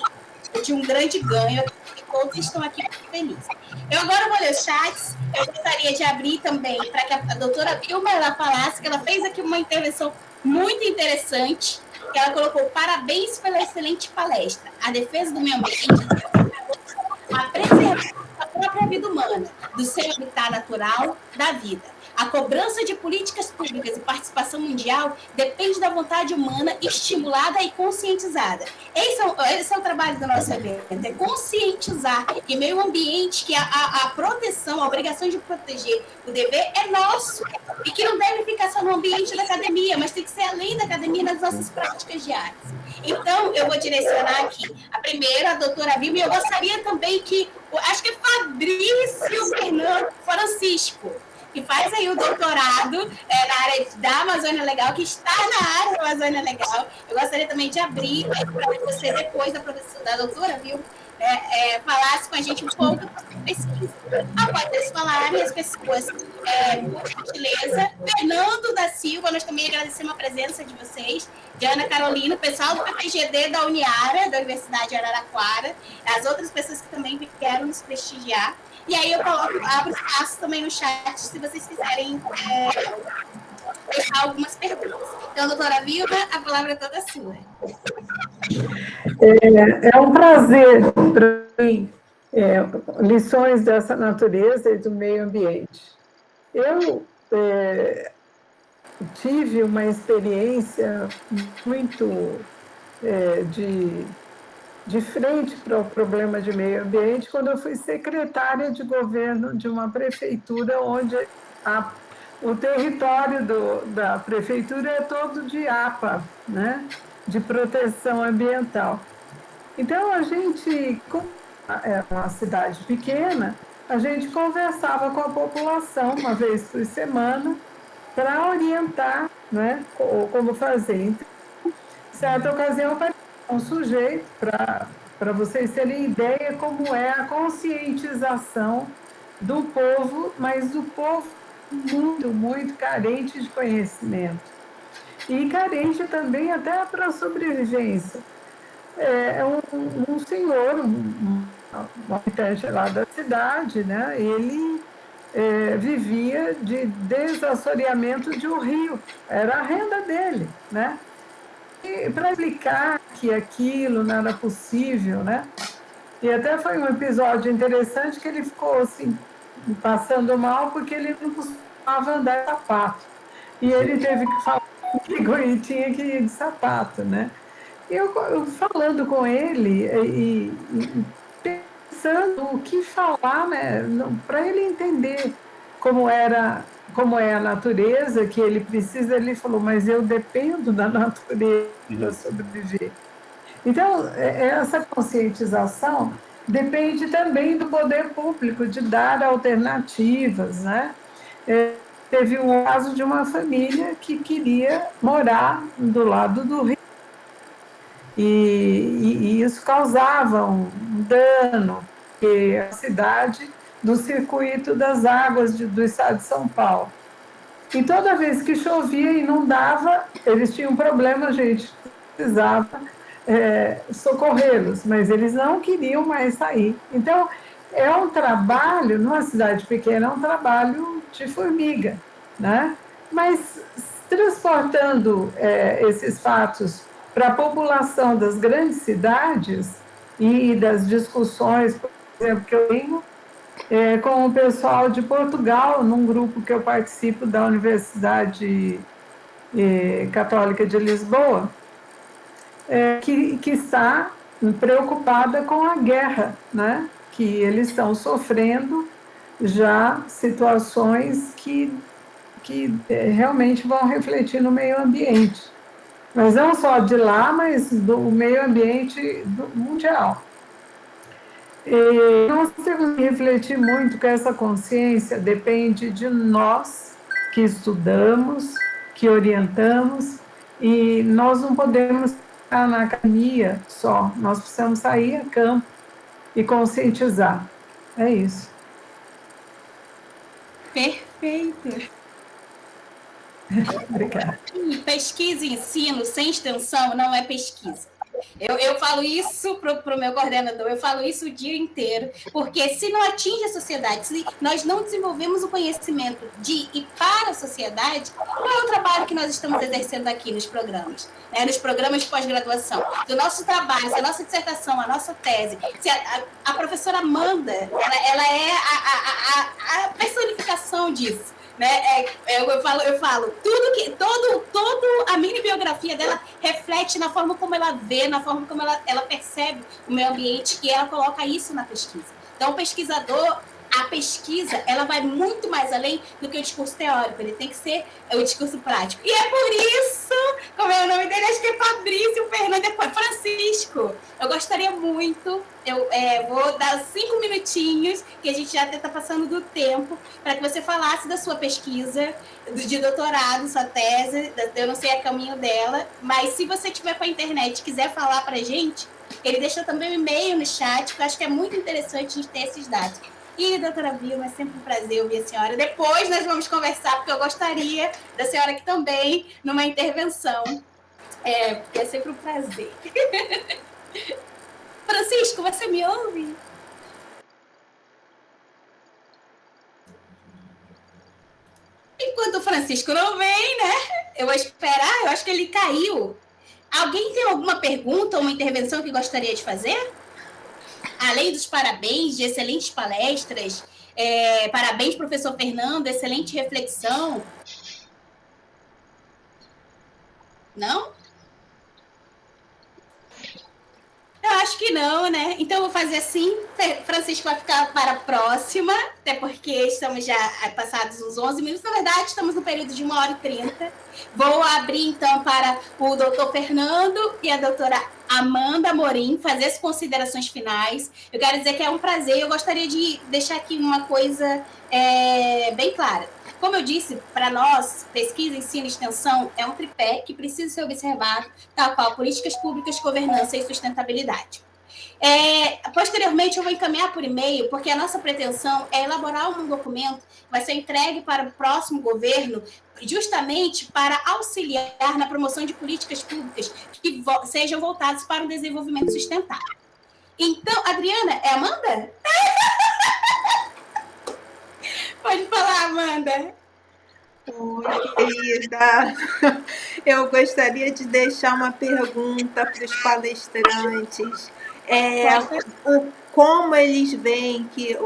[SPEAKER 1] de um grande ganho, e todos estão aqui muito felizes. Eu agora vou ler os chats, eu gostaria de abrir também para que a doutora Vilma ela falasse, que ela fez aqui uma intervenção muito interessante, que ela colocou: parabéns pela excelente palestra, a defesa do meio ambiente, a preservação da própria vida humana, do seu habitat natural, da vida. A cobrança de políticas públicas e participação mundial depende da vontade humana estimulada e conscientizada. Esse é o trabalho do nosso evento, é conscientizar que meio ambiente, que a proteção, a obrigação de proteger, o dever é nosso, e que não deve ficar só no ambiente da academia, mas tem que ser além da academia nas nossas práticas diárias. Então, eu vou direcionar aqui a primeira, a doutora Vilma, e eu gostaria também que, acho que é Fabrício Fernando Francisco, que faz aí o doutorado na área da Amazônia Legal, que está na área da Amazônia Legal. Eu gostaria também de abrir para você, depois da doutora, viu, falasse com a gente um pouco da pesquisa. Após eles falarem, as pessoas, por gentileza, Fernando da Silva, nós também agradecemos a presença de vocês, de Ana Carolina, o pessoal do PPGD da Uniara, da Universidade de Araraquara, as outras pessoas que também vieram nos prestigiar. E aí eu abro espaço também no chat, se vocês quiserem deixar algumas perguntas. Então, doutora Vilma, a palavra é toda sua.
[SPEAKER 6] É um prazer para mim, lições dessa natureza e do meio ambiente. Eu tive uma experiência muito de frente para o problema de meio ambiente quando eu fui secretária de governo de uma prefeitura onde o território da prefeitura é todo de APA, né? De proteção ambiental. Então, a gente, como é uma cidade pequena, a gente conversava com a população uma vez por semana para orientar, né, como fazer. Então, em certa ocasião, apareceu um sujeito para vocês terem ideia como é a conscientização do povo, mas do povo muito, muito carente de conhecimento. E carente também até para a sobrevivência. Um senhor, um habitante lá da cidade, né? Ele vivia de desassoreamento de um rio, era a renda dele, né? E para explicar que aquilo não era possível, né? E até foi um episódio interessante que ele ficou assim, passando mal porque ele não costumava andar de sapato. E ele teve que falar comigo e tinha que ir de sapato, né? Eu falando com ele e pensando o que falar, né, para ele entender como é a natureza que ele precisa, ele falou, mas eu dependo da natureza para sobreviver. Então, essa conscientização depende também do poder público, de dar alternativas, né? Teve um caso de uma família que queria morar do lado do rio, e isso causava um dano, porque a cidade do circuito das águas do estado de São Paulo. E toda vez que chovia e inundava, eles tinham problema, a gente precisava socorrê-los, mas eles não queriam mais sair. Então, é um trabalho, numa cidade pequena, é um trabalho de formiga, né? Mas transportando esses fatos para a população das grandes cidades e das discussões, por exemplo, que eu tenho com o pessoal de Portugal, num grupo que eu participo da Universidade Católica de Lisboa, que está preocupada com a guerra, né? Que eles estão sofrendo já situações que realmente vão refletir no meio ambiente. Mas não só de lá, mas do meio ambiente mundial. E nós temos que refletir muito que essa consciência depende de nós, que estudamos, que orientamos, e nós não podemos ficar na academia só, nós precisamos sair a campo e conscientizar. É isso.
[SPEAKER 1] Perfeito.
[SPEAKER 6] Obrigada.
[SPEAKER 1] Pesquisa e ensino sem extensão não é pesquisa. Eu falo isso para o meu coordenador, eu falo isso o dia inteiro, porque se não atinge a sociedade, se nós não desenvolvemos o conhecimento de e para a sociedade, qual é o trabalho que nós estamos exercendo aqui nos programas? Nos programas de pós-graduação. Do nosso trabalho, se a nossa dissertação, a nossa tese, se a professora Amanda, ela é a personificação disso. Né? Eu falo, toda a mini biografia dela reflete na forma como ela vê, na forma como ela percebe o meio ambiente, e ela coloca isso na pesquisa. Então, o pesquisador, a pesquisa, ela vai muito mais além do que o discurso teórico, ele tem que ser o discurso prático. E é por isso, como é o nome dele, acho que é Fabrício Fernandes, Francisco. Eu gostaria muito, vou dar 5 minutinhos, que a gente já está passando do tempo, para que você falasse da sua pesquisa de doutorado, sua tese, eu não sei a caminho dela, mas se você tiver com a internet e quiser falar para a gente, ele deixou também um e-mail no chat, porque eu acho que é muito interessante a gente ter esses dados. E, doutora Vilma, é sempre um prazer ouvir a senhora. Depois nós vamos conversar, porque eu gostaria da senhora aqui também, numa intervenção. Porque é sempre um prazer. Francisco, você me ouve? Enquanto o Francisco não vem, né? Eu vou esperar, eu acho que ele caiu. Alguém tem alguma pergunta ou uma intervenção que gostaria de fazer? Além dos parabéns, de excelentes palestras, parabéns, professor Fernando, excelente reflexão. Não? Eu acho que não, né? Então, eu vou fazer assim, Francisco vai ficar para a próxima, até porque estamos já passados uns 11 minutos. Na verdade, estamos no período de 1h30. Vou abrir, então, para o doutor Fernando e a doutora Amanda Amorim fazer as considerações finais. Eu quero dizer que é um prazer, eu gostaria de deixar aqui uma coisa bem clara. Como eu disse, para nós, pesquisa, ensino e extensão é um tripé que precisa ser observado, tal qual políticas públicas, governança e sustentabilidade. Posteriormente, eu vou encaminhar por e-mail, porque a nossa pretensão é elaborar um documento que vai ser entregue para o próximo governo, justamente para auxiliar na promoção de políticas públicas que sejam voltadas para o desenvolvimento sustentável. Então, Adriana, é Amanda? Pode falar, Amanda.
[SPEAKER 2] Oi, querida. Eu gostaria de deixar uma pergunta para os palestrantes. Como eles veem que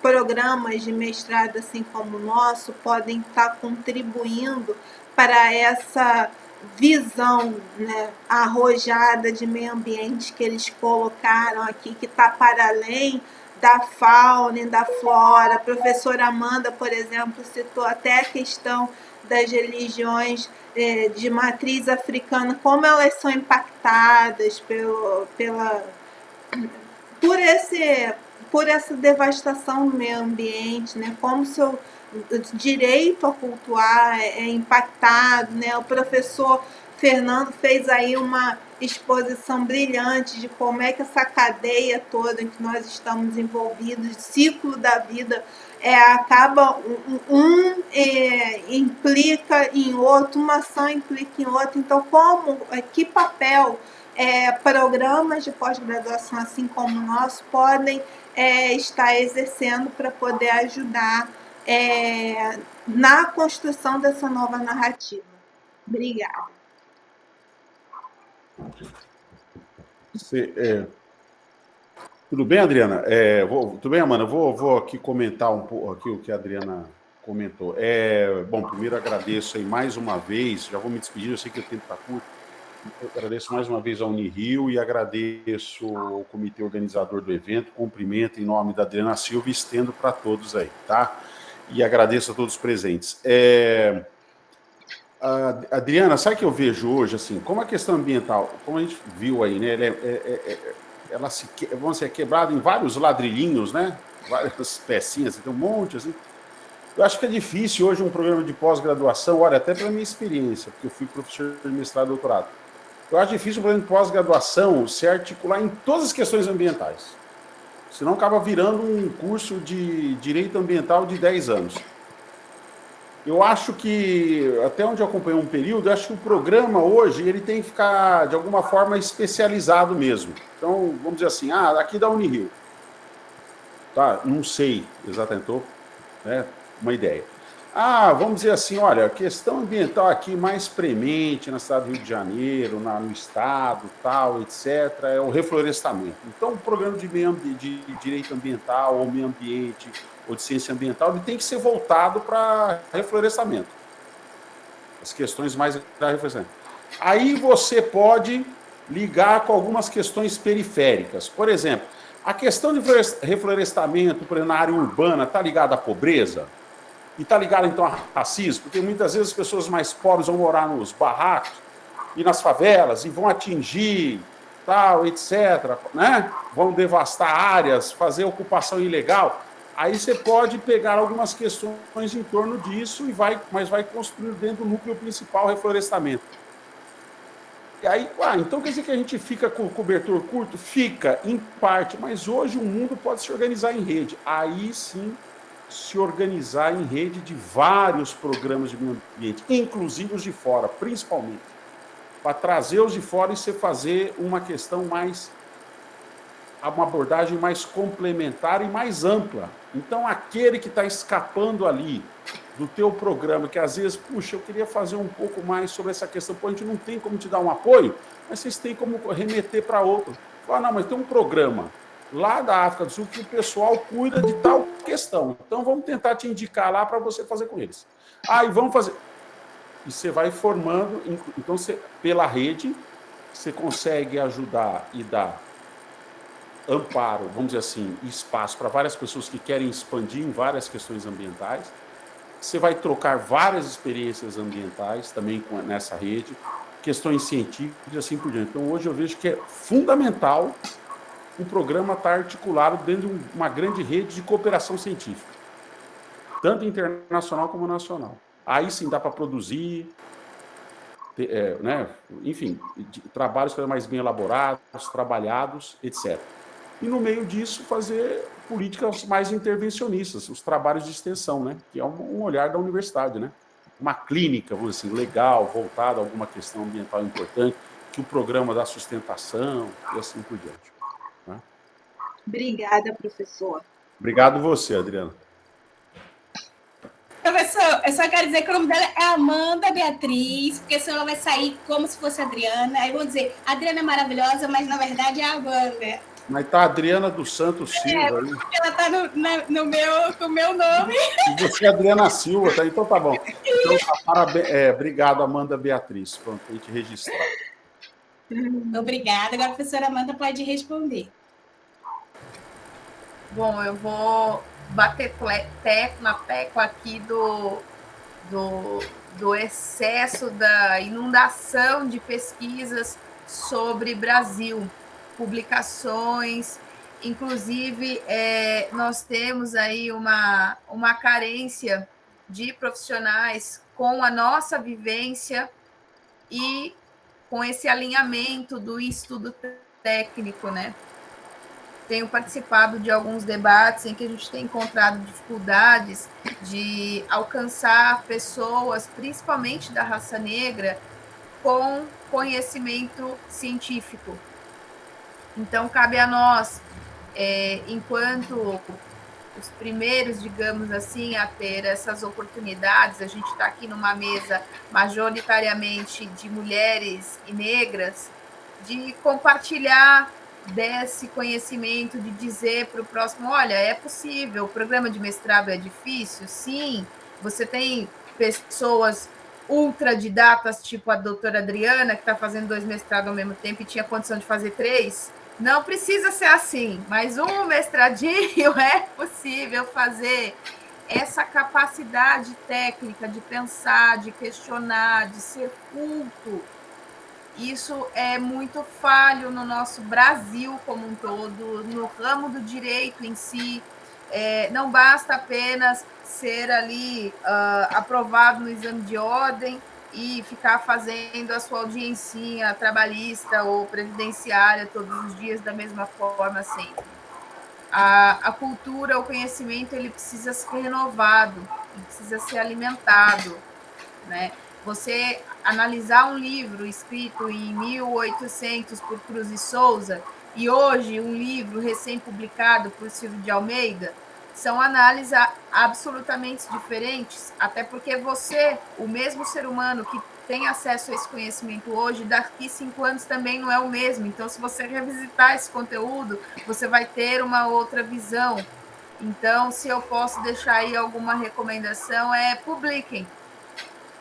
[SPEAKER 2] programas de mestrado, assim como o nosso, podem estar contribuindo para essa visão, né, arrojada de meio ambiente que eles colocaram aqui, que está para além da fauna e da flora. A professora Amanda, por exemplo, citou até a questão das religiões de matriz africana, como elas são impactadas por essa devastação do meio ambiente, né? Como o seu direito a cultuar é impactado, né? O professor Fernando fez aí uma exposição brilhante de como é que essa cadeia toda em que nós estamos envolvidos, ciclo da vida, acaba implica em outro, uma ação implica em outra. Então, que papel programas de pós-graduação, assim como o nosso, podem estar exercendo para poder ajudar na construção dessa nova narrativa? Obrigada.
[SPEAKER 5] Tudo bem, Adriana? Tudo bem, Amanda? Vou aqui comentar um pouco aqui o que a Adriana comentou. Bom, primeiro agradeço aí mais uma vez, já vou me despedir, eu sei que o tempo está curto. Eu agradeço mais uma vez a Unirio e agradeço o comitê organizador do evento, cumprimento em nome da Adriana Silva e estendo para todos aí, tá? E agradeço a todos os presentes. Adriana, sabe o que eu vejo hoje, assim, como a questão ambiental, como a gente viu aí, né, ela vamos ser quebrada em vários ladrilhinhos, né, várias pecinhas, tem um monte, assim, Eu acho que é difícil hoje um programa de pós-graduação, olha, até pela minha experiência, porque eu fui professor de mestrado e doutorado, eu acho difícil um programa de pós-graduação se articular em todas as questões ambientais. Senão acaba virando um curso de direito ambiental de 10 anos. Eu acho que, até onde eu acompanhei um período, eu acho que o programa hoje ele tem que ficar, de alguma forma, especializado mesmo. Então, vamos dizer assim, aqui da Unirio. Tá, não sei exatamente, né, uma ideia. Vamos dizer assim, olha, a questão ambiental aqui mais premente na cidade do Rio de Janeiro, no estado, tal, etc., é o reflorestamento. Então, o programa de direito ambiental, ou meio ambiente, ou de ciência ambiental, ele tem que ser voltado para reflorestamento. As questões mais da reflorestamento. Aí você pode ligar com algumas questões periféricas. Por exemplo, a questão de reflorestamento na área urbana está ligada à pobreza? E está ligado, então, a racismo? Porque muitas vezes as pessoas mais pobres vão morar nos barracos e nas favelas e vão atingir, tal, etc., né? Vão devastar áreas, fazer ocupação ilegal. Aí você pode pegar algumas questões em torno disso, mas vai construir dentro do núcleo principal o reflorestamento. E aí, então quer dizer que a gente fica com o cobertor curto? Fica, em parte, mas hoje o mundo pode se organizar em rede. Aí sim, se organizar em rede de vários programas de meio ambiente, inclusive os de fora, principalmente, para trazer os de fora e você fazer uma questão mais, uma abordagem mais complementar e mais ampla. Então, aquele que está escapando ali do teu programa, que às vezes, puxa, eu queria fazer um pouco mais sobre essa questão, pô, a gente não tem como te dar um apoio, mas vocês têm como remeter para outro. Não, mas tem um programa lá da África do Sul que o pessoal cuida de tal questão. Então, vamos tentar te indicar lá para você fazer com eles. E vamos fazer. E você vai formando. Então, pela rede, você consegue ajudar e dar amparo, vamos dizer assim, espaço para várias pessoas que querem expandir em várias questões ambientais. Você vai trocar várias experiências ambientais também nessa rede, questões científicas e assim por diante. Então, hoje eu vejo que é fundamental o programa estar articulado dentro de uma grande rede de cooperação científica, tanto internacional como nacional. Aí sim dá para produzir, né, enfim, trabalhos mais bem elaborados, trabalhados, etc. E no meio disso fazer políticas mais intervencionistas, os trabalhos de extensão, né, que é um olhar da universidade, né, uma clínica, vamos dizer assim, legal, voltada a alguma questão ambiental importante, que o programa da sustentação e assim por diante. Né?
[SPEAKER 2] Obrigada, professor.
[SPEAKER 5] Obrigado você, Adriana.
[SPEAKER 1] Professor, eu só quero dizer que o nome dela é Amanda Beatriz, porque senão ela vai sair como se fosse Adriana. Aí vão dizer, Adriana é maravilhosa, mas na verdade é a Amanda.
[SPEAKER 5] Mas tá a Adriana dos Santos Silva aí.
[SPEAKER 1] Porque ela tá com o meu nome.
[SPEAKER 5] E você é Adriana Silva, tá? Então tá bom. Então, parabéns. Obrigado, Amanda Beatriz. Pronto, a gente registrar.
[SPEAKER 1] Obrigada. Agora a professora Amanda pode responder.
[SPEAKER 3] Bom, eu vou bater na tecla aqui do excesso da inundação de pesquisas sobre Brasil, publicações, inclusive nós temos aí uma carência de profissionais com a nossa vivência e com esse alinhamento do estudo técnico, né? Tenho participado de alguns debates em que a gente tem encontrado dificuldades de alcançar pessoas, principalmente da raça negra, com conhecimento científico. Então, cabe a nós, enquanto os primeiros, digamos assim, a ter essas oportunidades, a gente está aqui numa mesa majoritariamente de mulheres e negras, de compartilhar desse conhecimento, de dizer para o próximo, olha, é possível, o programa de mestrado é difícil, sim, você tem pessoas ultradidatas, tipo a doutora Adriana, que está fazendo 2 mestrados ao mesmo tempo e tinha condição de fazer 3, não precisa ser assim, mas um mestradinho é possível fazer. Essa capacidade técnica de pensar, de questionar, de ser culto, isso é muito falho no nosso Brasil como um todo, no ramo do direito em si. não basta apenas ser ali aprovado no exame de ordem e ficar fazendo a sua audiencinha trabalhista ou previdenciária todos os dias da mesma forma sempre. A cultura, o conhecimento, ele precisa ser renovado, ele precisa ser alimentado, né? Você analisar um livro escrito em 1800 por Cruz e Souza e hoje um livro recém-publicado por Silvio de Almeida, são análises absolutamente diferentes, até porque você, o mesmo ser humano que tem acesso a esse conhecimento hoje, daqui 5 anos também não é o mesmo. Então, se você revisitar esse conteúdo, você vai ter uma outra visão. Então, se eu posso deixar aí alguma recomendação, publiquem.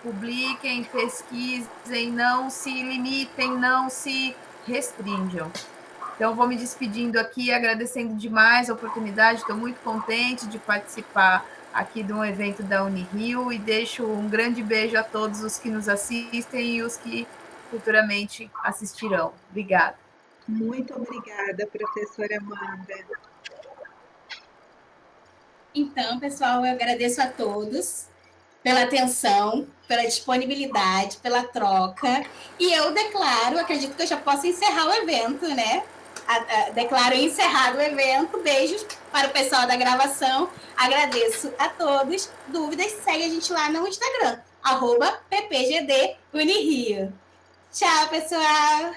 [SPEAKER 3] Publiquem, pesquisem, não se limitem, não se restringam. Então, vou me despedindo aqui, agradecendo demais a oportunidade, estou muito contente de participar aqui de um evento da Unirio e deixo um grande beijo a todos os que nos assistem e os que futuramente assistirão. Obrigada.
[SPEAKER 2] Muito obrigada, professora Amanda.
[SPEAKER 1] Então, pessoal, eu agradeço a todos pela atenção, pela disponibilidade, pela troca. E eu declaro, acredito que eu já posso encerrar o evento, né? Declaro encerrado o evento. Beijos para o pessoal da gravação. Agradeço a todos. Dúvidas, segue a gente lá no Instagram, @ppgdunirio. Tchau, pessoal!